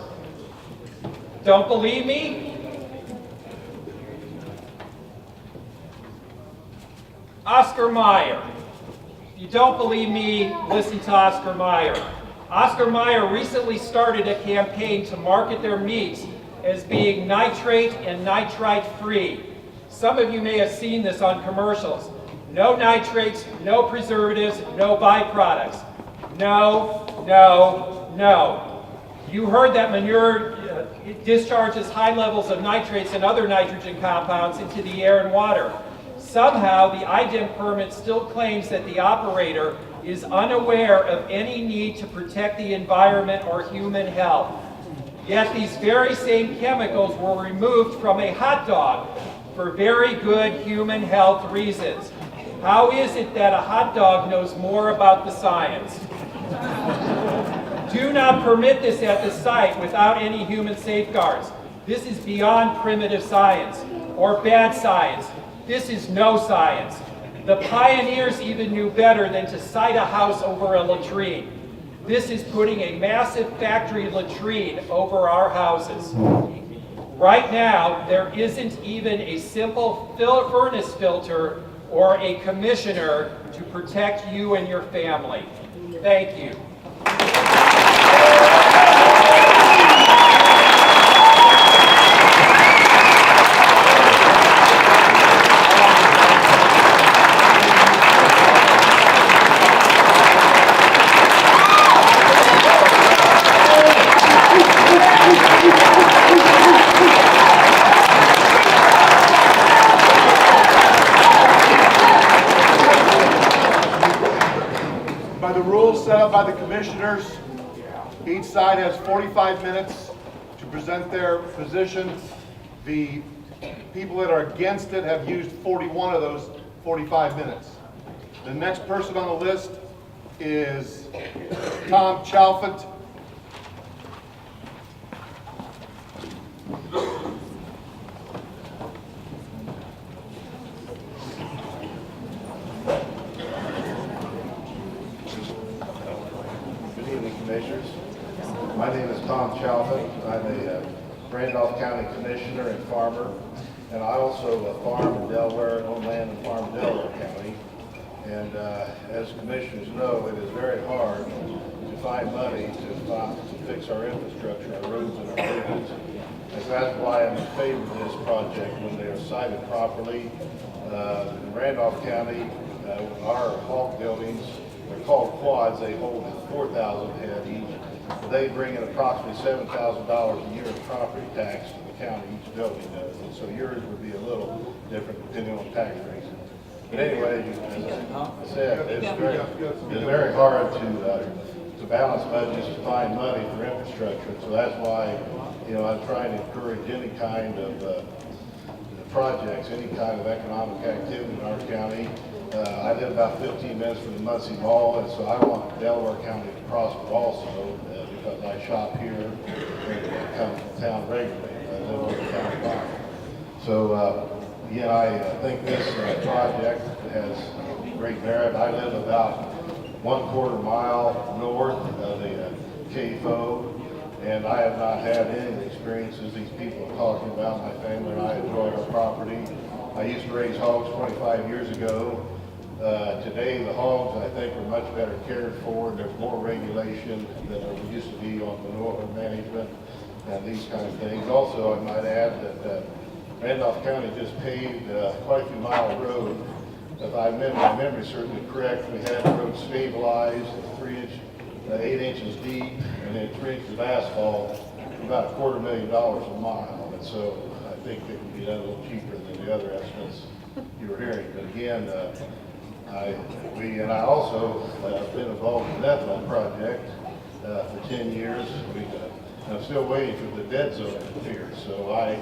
Don't believe me? Oscar Mayer. If you don't believe me, listen to Oscar Mayer. Oscar Mayer recently started a campaign to market their meats as being nitrate and nitrite free. Some of you may have seen this on commercials. No nitrates, no preservatives, no byproducts. No, no, no. You heard that manure discharges high levels of nitrates and other nitrogen compounds into the air and water. Somehow, the IDEM permit still claims that the operator is unaware of any need to protect the environment or human health. Yet these very same chemicals were removed from a hot dog for very good human health reasons. How is it that a hot dog knows more about the science? Do not permit this at the site without any human safeguards. This is beyond primitive science or bad science. This is no science. The pioneers even knew better than to site a house over a latrine. This is putting a massive factory latrine over our houses. Right now, there isn't even a simple furnace filter or a commissioner to protect you and your family. Thank you. By the rules set up by the commissioners, each side has 45 minutes to present their position. The people that are against it have used 41 of those 45 minutes. The next person on the list is Tom Chalfant. Commissioners. My name is Tom Chalfant. I'm a Randolph County Commissioner and farmer, and I also farm in Delaware, own land and farm in Delaware County. And as commissioners know, it is very hard to find money to fix our infrastructure, our roads and our bridges. And so that's why I'm in favor of this project when they are sited properly. In Randolph County, our hog buildings, they're called quads, they hold 4,000 head each. They bring in approximately $7,000 a year in property tax to the county, each building does. And so yours would be a little different depending on tax rates. But anyway, as I said, it's very hard to balance budgets, to find money for infrastructure. So that's why, I'm trying to encourage any kind of projects, any kind of economic activity in our county. I live about 15 minutes from the Muncie Mall, and so I want Delaware County to prosper also because I shop here and come to town regularly. I live on the county farm. So, again, I think this project has great merit. I live about 1/4 mile north of the CAFO, and I have not had any of the experiences these people are talking about. My family and I enjoy our property. I used to raise hogs 25 years ago. Today, the hogs, I think, are much better cared for. There's more regulation than there used to be on manure management and these kind of things. Also, I might add that Randolph County just paved quite a few mile of road. If my memory certainly correct, we had the road stabilized, 8 inches deep, and then 3 inches of asphalt, for about $250,000 a mile. And so I think it can be done a little cheaper than the other estimates you were hearing. But again, I also been involved in the ethanol project for 10 years. I'm still waiting for the dead zone here. So I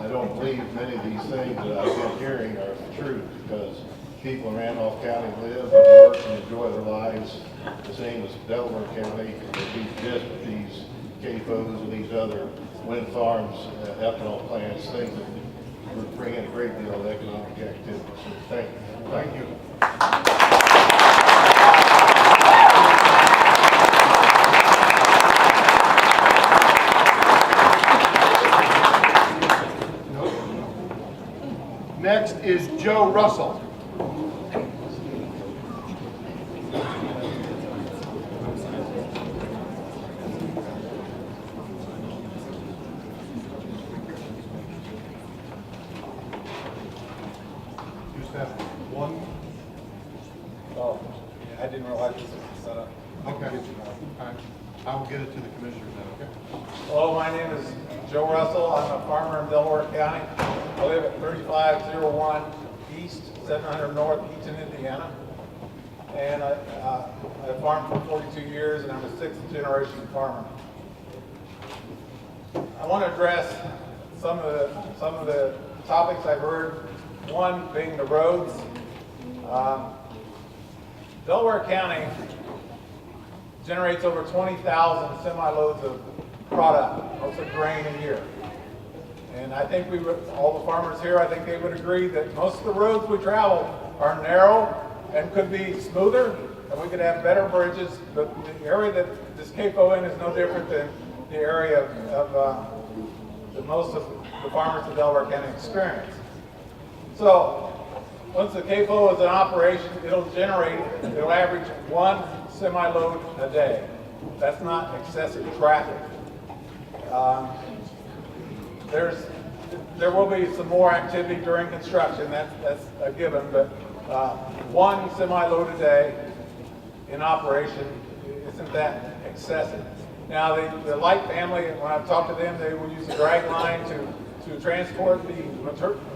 don't believe many of these things that I've been hearing are true, because people in Randolph County live and work and enjoy their lives the same as Delaware County. With these CAFOs and these other wind farms, ethanol plants, things that would bring in a great deal of economic activity. So thank you. Thank you. Next is Joe Russell. I didn't realize this was set up. Okay. All right. I will get it to the commissioners now, okay? Hello, my name is Joe Russell. I'm a farmer in Delaware County. I live at 3501 East, 700 North, Eaton, Indiana. And I farmed for 42 years, and I'm a sixth generation farmer. I want to address some of the topics I've heard. One being the roads. Delaware County generates over 20,000 semi-loads of product, mostly grain, a year. And I think all the farmers here, I think they would agree that most of the roads we travel are narrow and could be smoother, and we could have better bridges. But the area that this CAFO in is no different than the area that most of the farmers in Delaware County experience. So once the CAFO is in operation, it'll average one semi-load a day. That's not excessive traffic. There will be some more activity during construction, that's a given, but one semi-load a day in operation isn't that excessive. Now, the Light family, when I've talked to them, they will use a drag line to transport the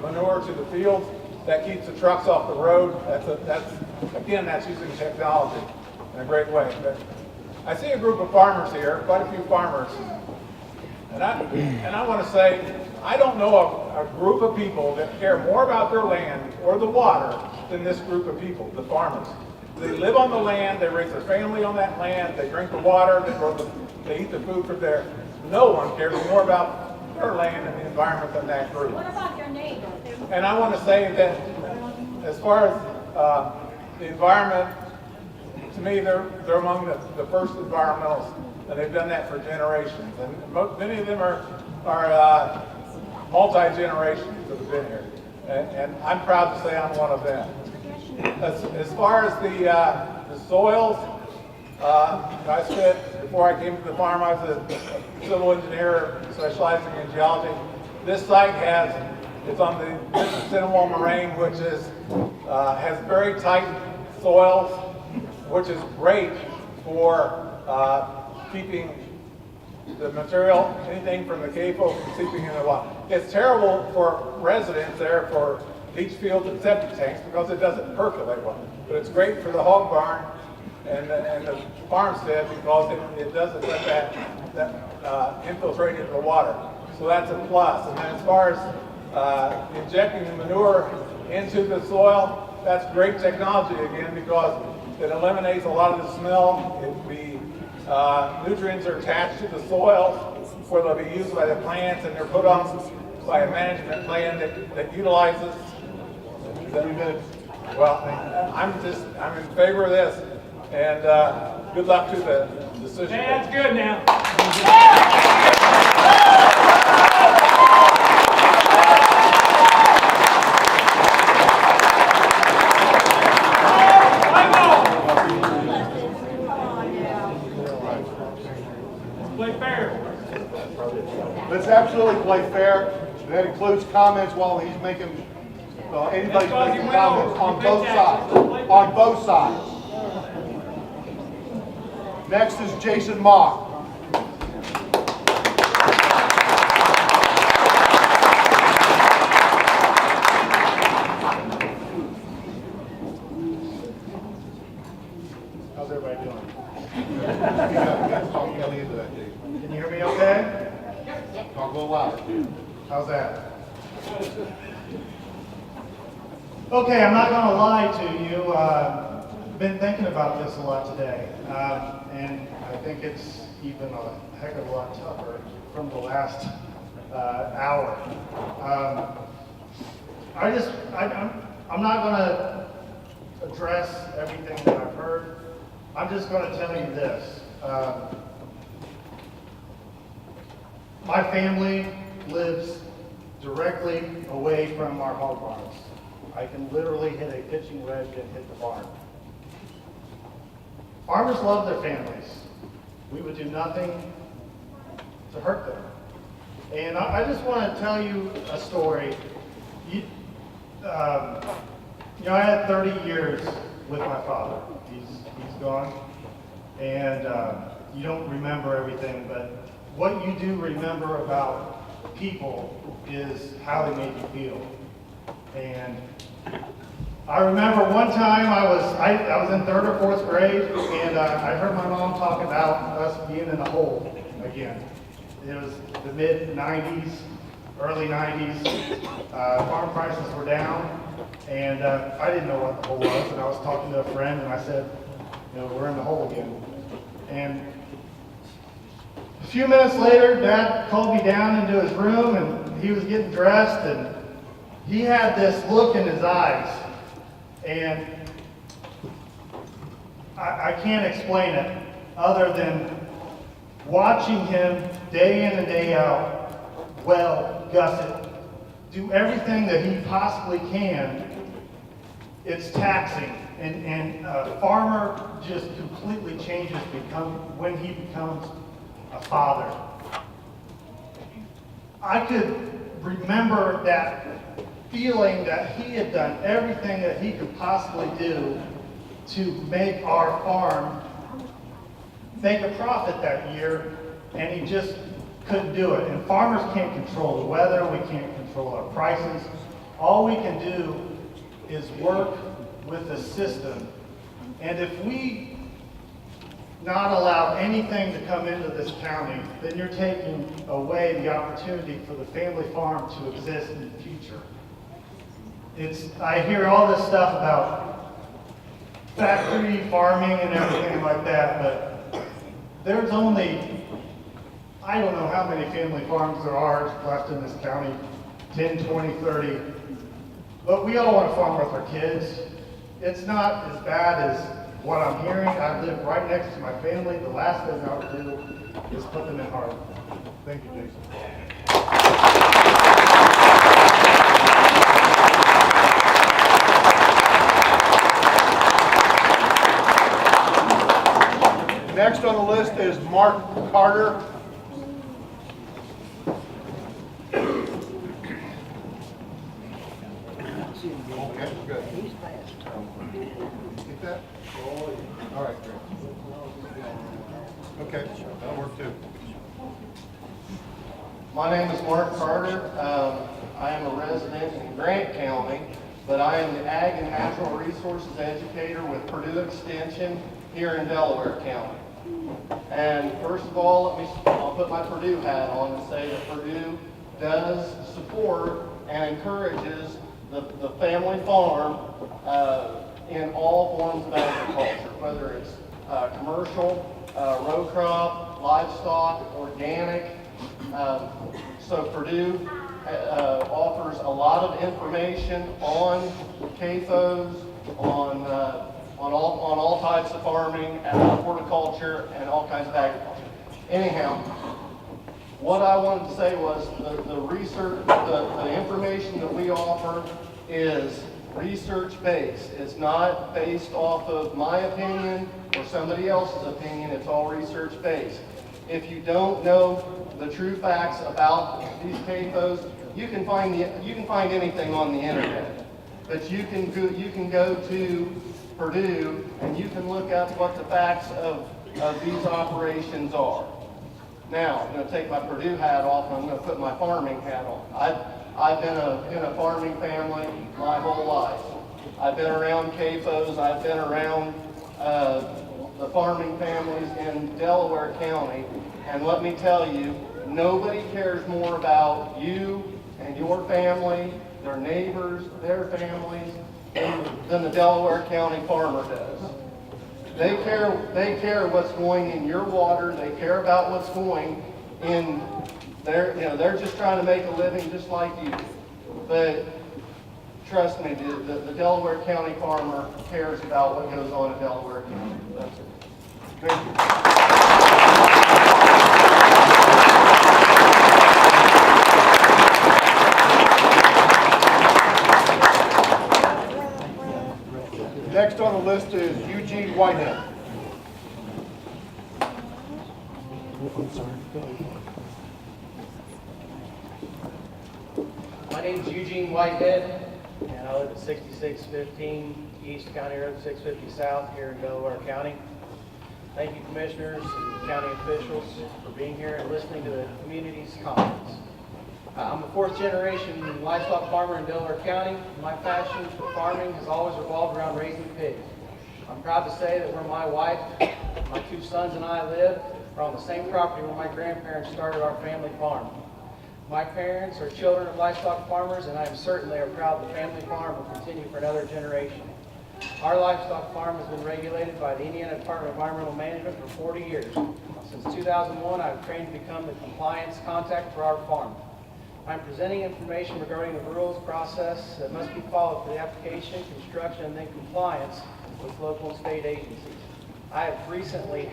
manure to the fields. That keeps the trucks off the road. That's using technology in a great way. But I see a group of farmers here, quite a few farmers, and I want to say, I don't know a group of people that care more about their land or the water than this group of people, the farmers. They live on the land, they raise their family on that land, they drink the water, they eat the food from there. No one cares more about their land and the environment than that group. What about your neighbor? And I want to say that as far as the environment, to me, they're among the first environmentalists, and they've done that for generations. And many of them are multi-generations that have been here. And I'm proud to say I'm one of them. As far as the soils, I spent, before I came to the farm, I was a civil engineer specializing in geology. This site it's on the Cinnamon Moraine, which has very tight soils, which is great for keeping the material, anything from the CAFO from seeping into the water. It's terrible for residents there for leach fields and septic tanks because it doesn't percolate well. But it's great for the hog barn and the farmstead because it doesn't let that infiltrate into the water. So that's a plus. And then as far as injecting the manure into the soil, that's great technology again because it eliminates a lot of the smell. The nutrients are attached to the soil where they'll be used by the plants, and they're put on by a management plan that utilizes them. Well, I'm in favor of this, and good luck to the decision. That's good now. Play fair. Let's absolutely play fair. That includes comments while he's making, anybody's making comments on both sides. On both sides. Next is Jason Mock. Okay, I'm not going to lie to you. Been thinking about this a lot today, and I think it's even a heck of a lot tougher from the last hour. I'm not going to address everything that I've heard. I'm just going to tell you this. My family lives directly away from our hog barns. I can literally hit a pitching wedge and hit the barn. Farmers love their families. We would do nothing to hurt them. And I just want to tell you a story. I had 30 years with my father. He's gone. And you don't remember everything, but what you do remember about people is how they made you feel. And I remember one time I was in 3rd or 4th grade, and I heard my mom talk about us being in a hole again. It was the mid-'90s, early 90s. Farm prices were down, and I didn't know what the hole was. And I was talking to a friend, and I said, we're in the hole again. And a few minutes later, Dad called me down into his room, and he was getting dressed, and he had this look in his eyes, and I can't explain it other than watching him day in and day out gusset, do everything that he possibly can. It's taxing, and a farmer just completely changes when he becomes a father. I could remember that feeling that he had done everything that he could possibly do to make our farm make a profit that year, and he just couldn't do it. And farmers can't control the weather, we can't control our prices. All we can do is work with the system. And if we not allow anything to come into this county, then you're taking away the opportunity for the family farm to exist in the future. I hear all this stuff about factory farming and everything like that, but there's only, I don't know how many family farms there are left in this county, 10, 20, 30, but we all want to farm with our kids. It's not as bad as what I'm hearing. I live right next to my family. The last thing I would do is put them in harm. Thank you, Jason. Next on the list is Mark Carter. Okay, good. Get that? All right, great. Okay, that'll work too. My name is Mark Carter. I am a resident in Grant County, but I am the Ag and Natural Resources Educator with Purdue Extension here in Delaware County. And first of all, I'll put my Purdue hat on and say that Purdue does support and encourages the family farm in all forms of agriculture, whether it's commercial, row crop, livestock, organic. So Purdue offers a lot of information on CAFOs, on all types of farming, horticulture, and all kinds of agriculture. Anyhow, what I wanted to say was the research, the information that we offer is research-based. It's not based off of my opinion or somebody else's opinion. It's all research-based. If you don't know the true facts about these CAFOs, you can find anything on the internet. But you can go to Purdue and you can look up what the facts of these operations are. Now, I'm going to take my Purdue hat off and I'm going to put my farming hat on. I've been in a farming family my whole life. I've been around CAFOs, I've been around the farming families in Delaware County, and let me tell you, nobody cares more about you and your family their neighbors, their families, than the Delaware County farmer does. They care what's going in your water. They care about what's going in their, they're just trying to make a living just like you. But trust me, the Delaware County farmer cares about what goes on in Delaware County. That's it. Thank you. Next on the list is Eugene Whitehead. My name is Eugene Whitehead, and I live at 6615 East County Road 650 South here in Delaware County. Thank you, commissioners and county officials, for being here and listening to the community's comments. I'm a fourth generation livestock farmer in Delaware County. My passion for farming has always revolved around raising pigs. I'm proud to say that where my wife, my two sons, and I live are on the same property where my grandparents started our family farm. My parents are children of livestock farmers, and I am certain they are proud the family farm will continue for another generation. Our livestock farm has been regulated by the Indiana Department of Environmental Management for 40 years. Since 2001, I've trained to become the compliance contact for our farm. I'm presenting information regarding the rules process that must be followed for the application, construction, and then compliance with local and state agencies. I have recently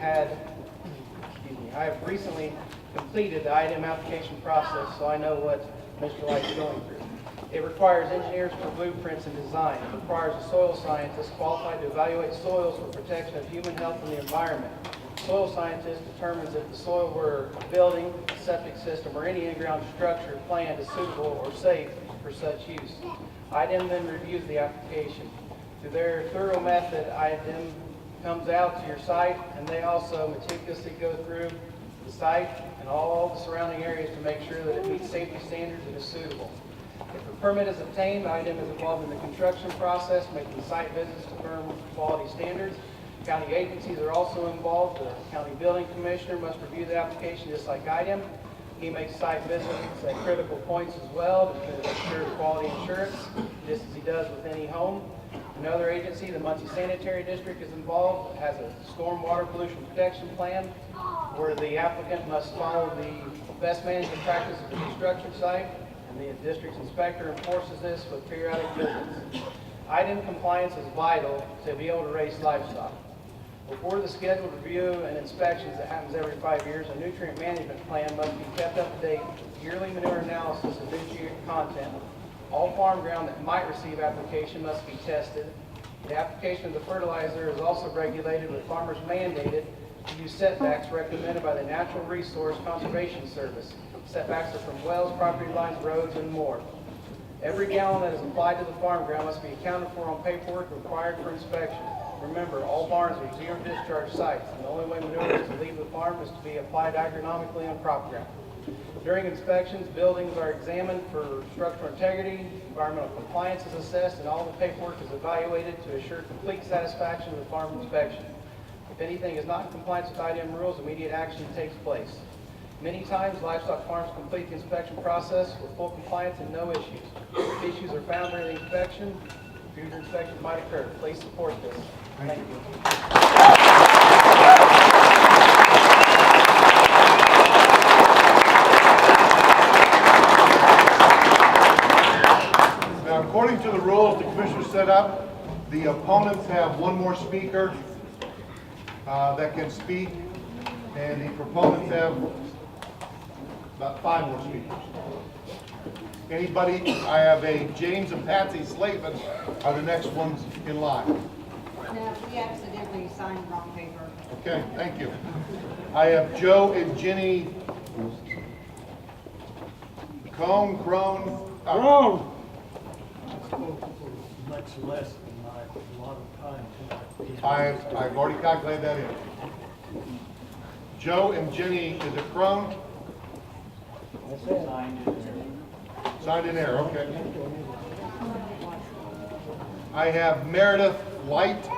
completed the item application process, so I know what Mr. Light's going through. It requires engineers for blueprints and design. It requires a soil scientist qualified to evaluate soils for protection of human health and the environment. Soil scientist determines if the soil where a building, septic system, or any in-ground structure planned is suitable or safe for such use. IDEM then reviews the application. Through their thorough method, IDEM comes out to your site, and they also meticulously go through the site and all the surrounding areas to make sure that it meets safety standards and is suitable. If a permit is obtained, IDEM is involved in the construction process, making site visits to confirm quality standards. County agencies are also involved. The county building commissioner must review the application just like IDEM. He makes site visits at critical points as well to ensure quality insurance, just as he does with any home. Another agency, the Muncie Sanitary District, is involved, has a stormwater pollution protection plan where the applicant must follow the best management practice of the construction site, and the district's inspector enforces this with periodic visits. IDEM compliance is vital to be able to raise livestock. Before the scheduled review and inspections that happens every 5 years, a nutrient management plan must be kept up to date with yearly manure analysis of nutrient content. All farm ground that might receive application must be tested. The application of the fertilizer is also regulated with farmers mandated to use setbacks recommended by the Natural Resource Conservation Service. Setbacks are from wells, property lines, roads, and more. Every gallon that is applied to the farm ground must be accounted for on paperwork required for inspection. Remember, all barns are zero discharge sites, and the only way manure is to leave the farm is to be applied agronomically on crop ground. During inspections, buildings are examined for structural integrity, environmental compliance is assessed, and all the paperwork is evaluated to assure complete satisfaction of the farm inspection. If anything is not in compliance with IDEM rules, immediate action takes place. Many times, livestock farms complete the inspection process with full compliance and no issues. If issues are found during the inspection, future inspections might occur. Please support this. Thank you. Now, according to the rules the commissioner set up, the opponents have one more speaker that can speak, and the proponents have about 5 more speakers. Anybody? I have a James and Patsy Slavin are the next ones in line. No, we accidentally signed wrong paper. Okay, thank you. I have Joe and Ginny Crone. Much less than a lot of time tonight. I've already calculated that in. Joe and Ginny, is it Crone? Signed in there, okay. I have Meredith Light.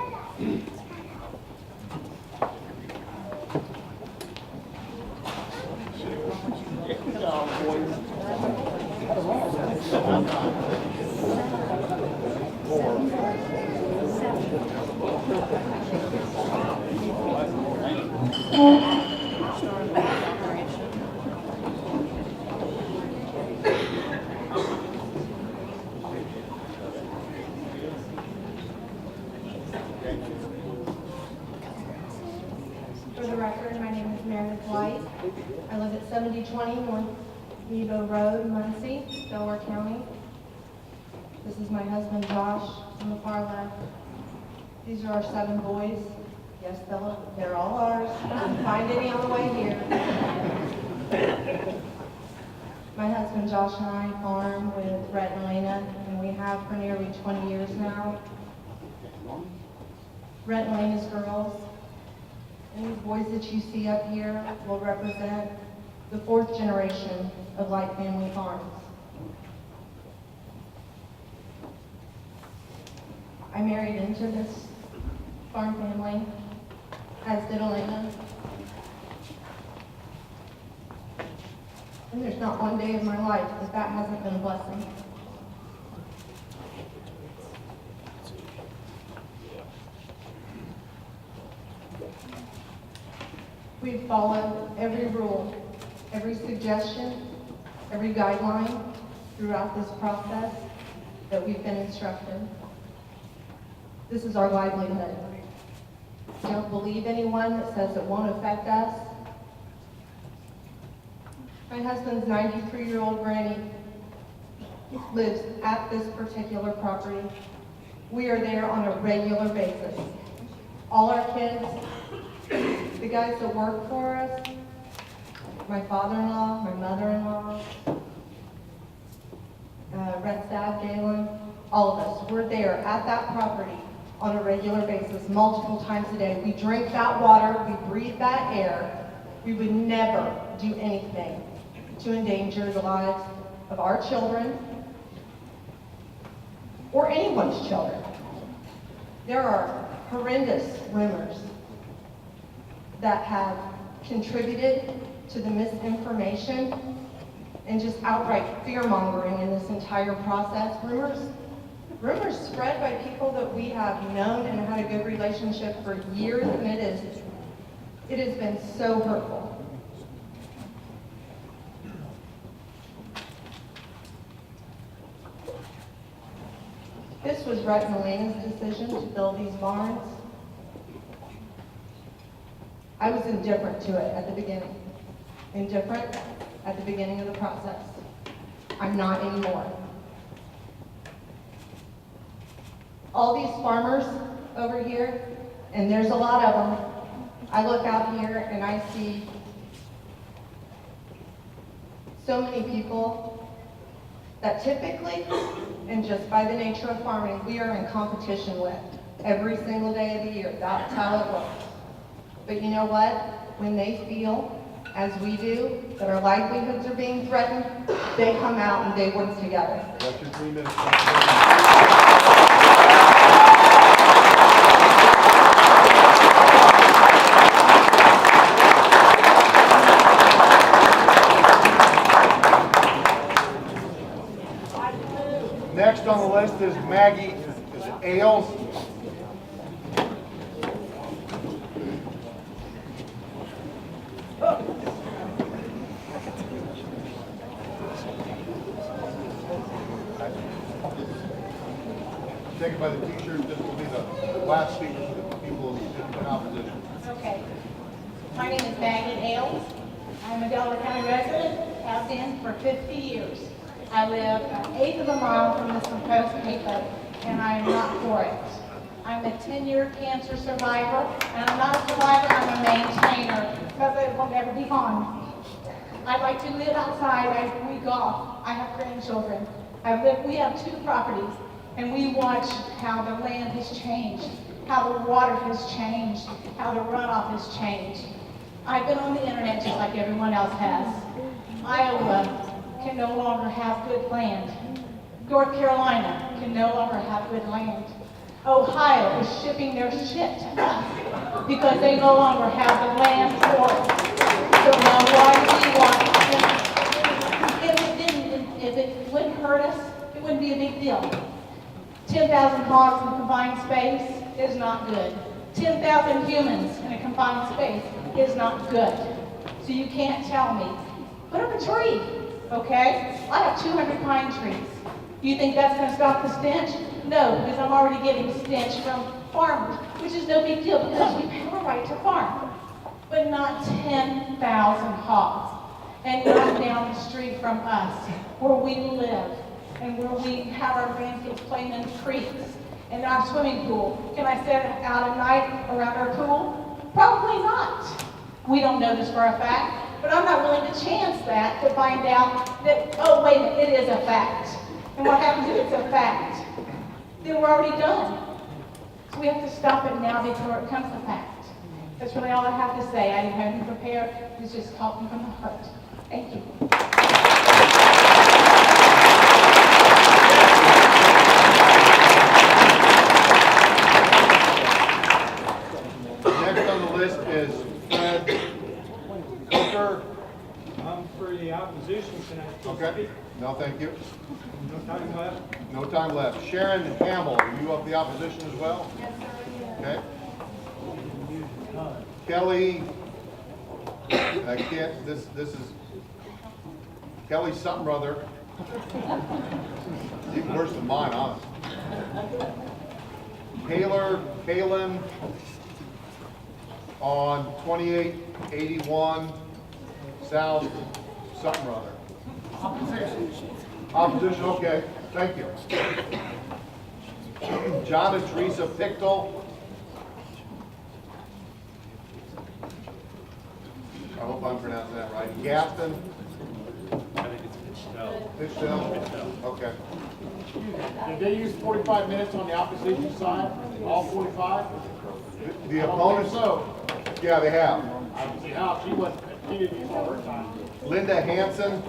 For the record, my name is Meredith White. I live at 7020 North Nebo Road, Muncie, Delaware County. This is my husband Josh on the far left. These are our 7 boys. Yes, they're all ours. Didn't find any on the way here. My husband Josh and I farm with Brett and Elena, and we have for nearly 20 years now. Brett and Elena's girls. And these boys that you see up here will represent the 4th generation of Light Family Farms. I married into this farm family, as did Elena. And there's not one day of my life that hasn't been a blessing. We've followed every rule, every suggestion, every guideline throughout this process that we've been instructed. This is our livelihood. Don't believe anyone that says it won't affect us. My husband's 93-year-old granny lives at this particular property. We are there on a regular basis. All our kids, the guys that work for us, my father-in-law, my mother-in-law, Rhett's dad, Galen, all of us, we're there at that property on a regular basis, multiple times a day. We drink that water, we breathe that air. We would never do anything to endanger the lives of our children or anyone's children. There are horrendous rumors that have contributed to the misinformation and just outright fear-mongering in this entire process. Rumors spread by people that we have known and had a good relationship for years, and it has been so hurtful. This was Rhett and Elena's decision to build these barns. I was indifferent to it at the beginning. Indifferent at the beginning of the process. I'm not anymore. All these farmers over here, and there's a lot of them, I look out here and I see so many people that typically, and just by the nature of farming, we are in competition with every single day of the year. That's how it works. But you know what? When they feel, as we do, that our livelihoods are being threatened, they come out and they work together. That's your 3 minutes. Next on the list is Maggie, is it Ailes? Taken by the t-shirt, this will be the last speaker for the people in opposition. Okay. My name is Maggie Ailes. I'm a Delaware County resident, have been for 50 years. I live an eighth of a mile from this proposed CAFO, and I am not for it. I'm a 10-year cancer survivor, and I'm not a survivor, I'm a maintainer, because it will never be gone. I like to live outside, I week off, I have grandchildren. We have 2 properties, and we watch how the land has changed, how the water has changed, how the runoff has changed. I've been on the internet just like everyone else has. Iowa can no longer have good land. North Carolina can no longer have good land. Ohio is shipping their shit to us because they no longer have the land for it. So now why do we want it? If it wouldn't hurt us, it wouldn't be a big deal. 10,000 hogs in the confined space, is not good. 10,000 humans in a confined space is not good. So you can't tell me, put up a tree, okay? I have 200 pine trees. Do you think that's gonna stop the stench? No, because I'm already getting stench from farmers, which is no big deal because we have a right to farm. But not 10,000 hogs. And not down the street from us, where we live, and where we have our grandkids playing in creeks, and our swimming pool. Can I sit out at night around our pool? Probably not. We don't know this for a fact, but I'm not willing to chance that to find out that, oh, wait a minute, it is a fact. And what happens if it's a fact? Then we're already done. So we have to stop it now before it becomes a fact. That's really all I have to say. I didn't have anything prepared. It's just talking from the heart. Thank you. Next on the list is Fred Coker. I'm for the opposition. Can I still Okay. speak? No, thank you. No time left? No time left. Sharon Hamill, are you of the opposition as well? Yes, sir. Okay. Kelly, I can't, this is Kelly something or other. Even worse than mine, honestly. Kalen on 2881 South something or other. Opposition, okay, thank you. John and Teresa Pickle. I hope I'm pronouncing that right. Gaston. I think it's Fishell. Okay. Did they use 45 minutes on the opposition side? All 45? The opponents. So, Yeah, they have. I don't see how she didn't use all her time. Linda Hansen.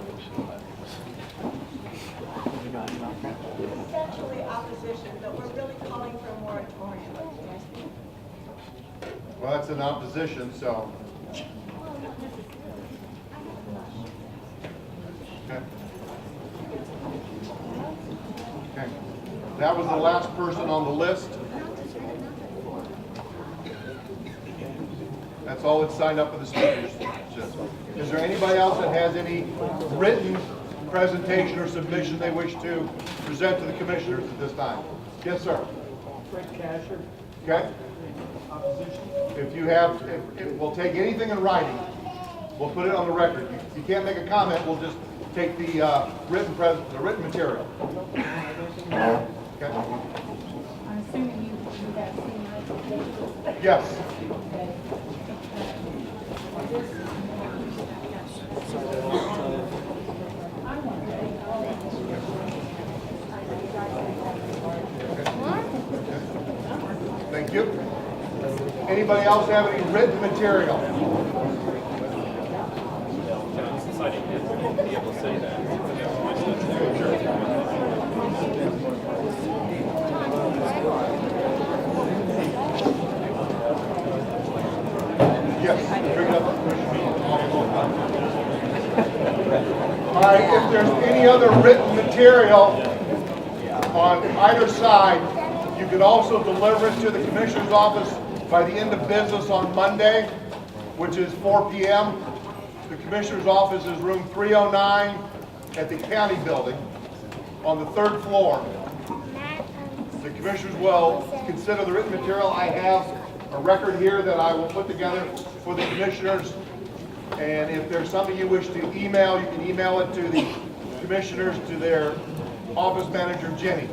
Essentially opposition, but we're really calling for a moratorium. Well, that's an opposition, so. Okay. Okay. That was the last person on the list. That's all that's signed up for the speakers. Is there anybody else that has any written presentation or submission they wish to present to the commissioners at this time? Yes, sir. Fred Casher, Okay. opposition. If you have, if we'll take anything in writing, we'll put it on the record. If you can't make a comment, we'll just take the written material. Okay. I'm assuming you have seen my application. Yes. Thank you. Anybody else have any written material? Since I didn't be able to say that. Yes. Bring it up. All right, if there's any other written material on either side, you can also deliver it to the commissioner's office by the end of business on Monday, which is 4 p.m. The commissioner's office is room 309 at the county building on the 3rd floor. The commissioners will consider the written material. I have a record here that I will put together for the commissioners. And if there's something you wish to email, you can email it to the commissioners, to their office manager, Jenny.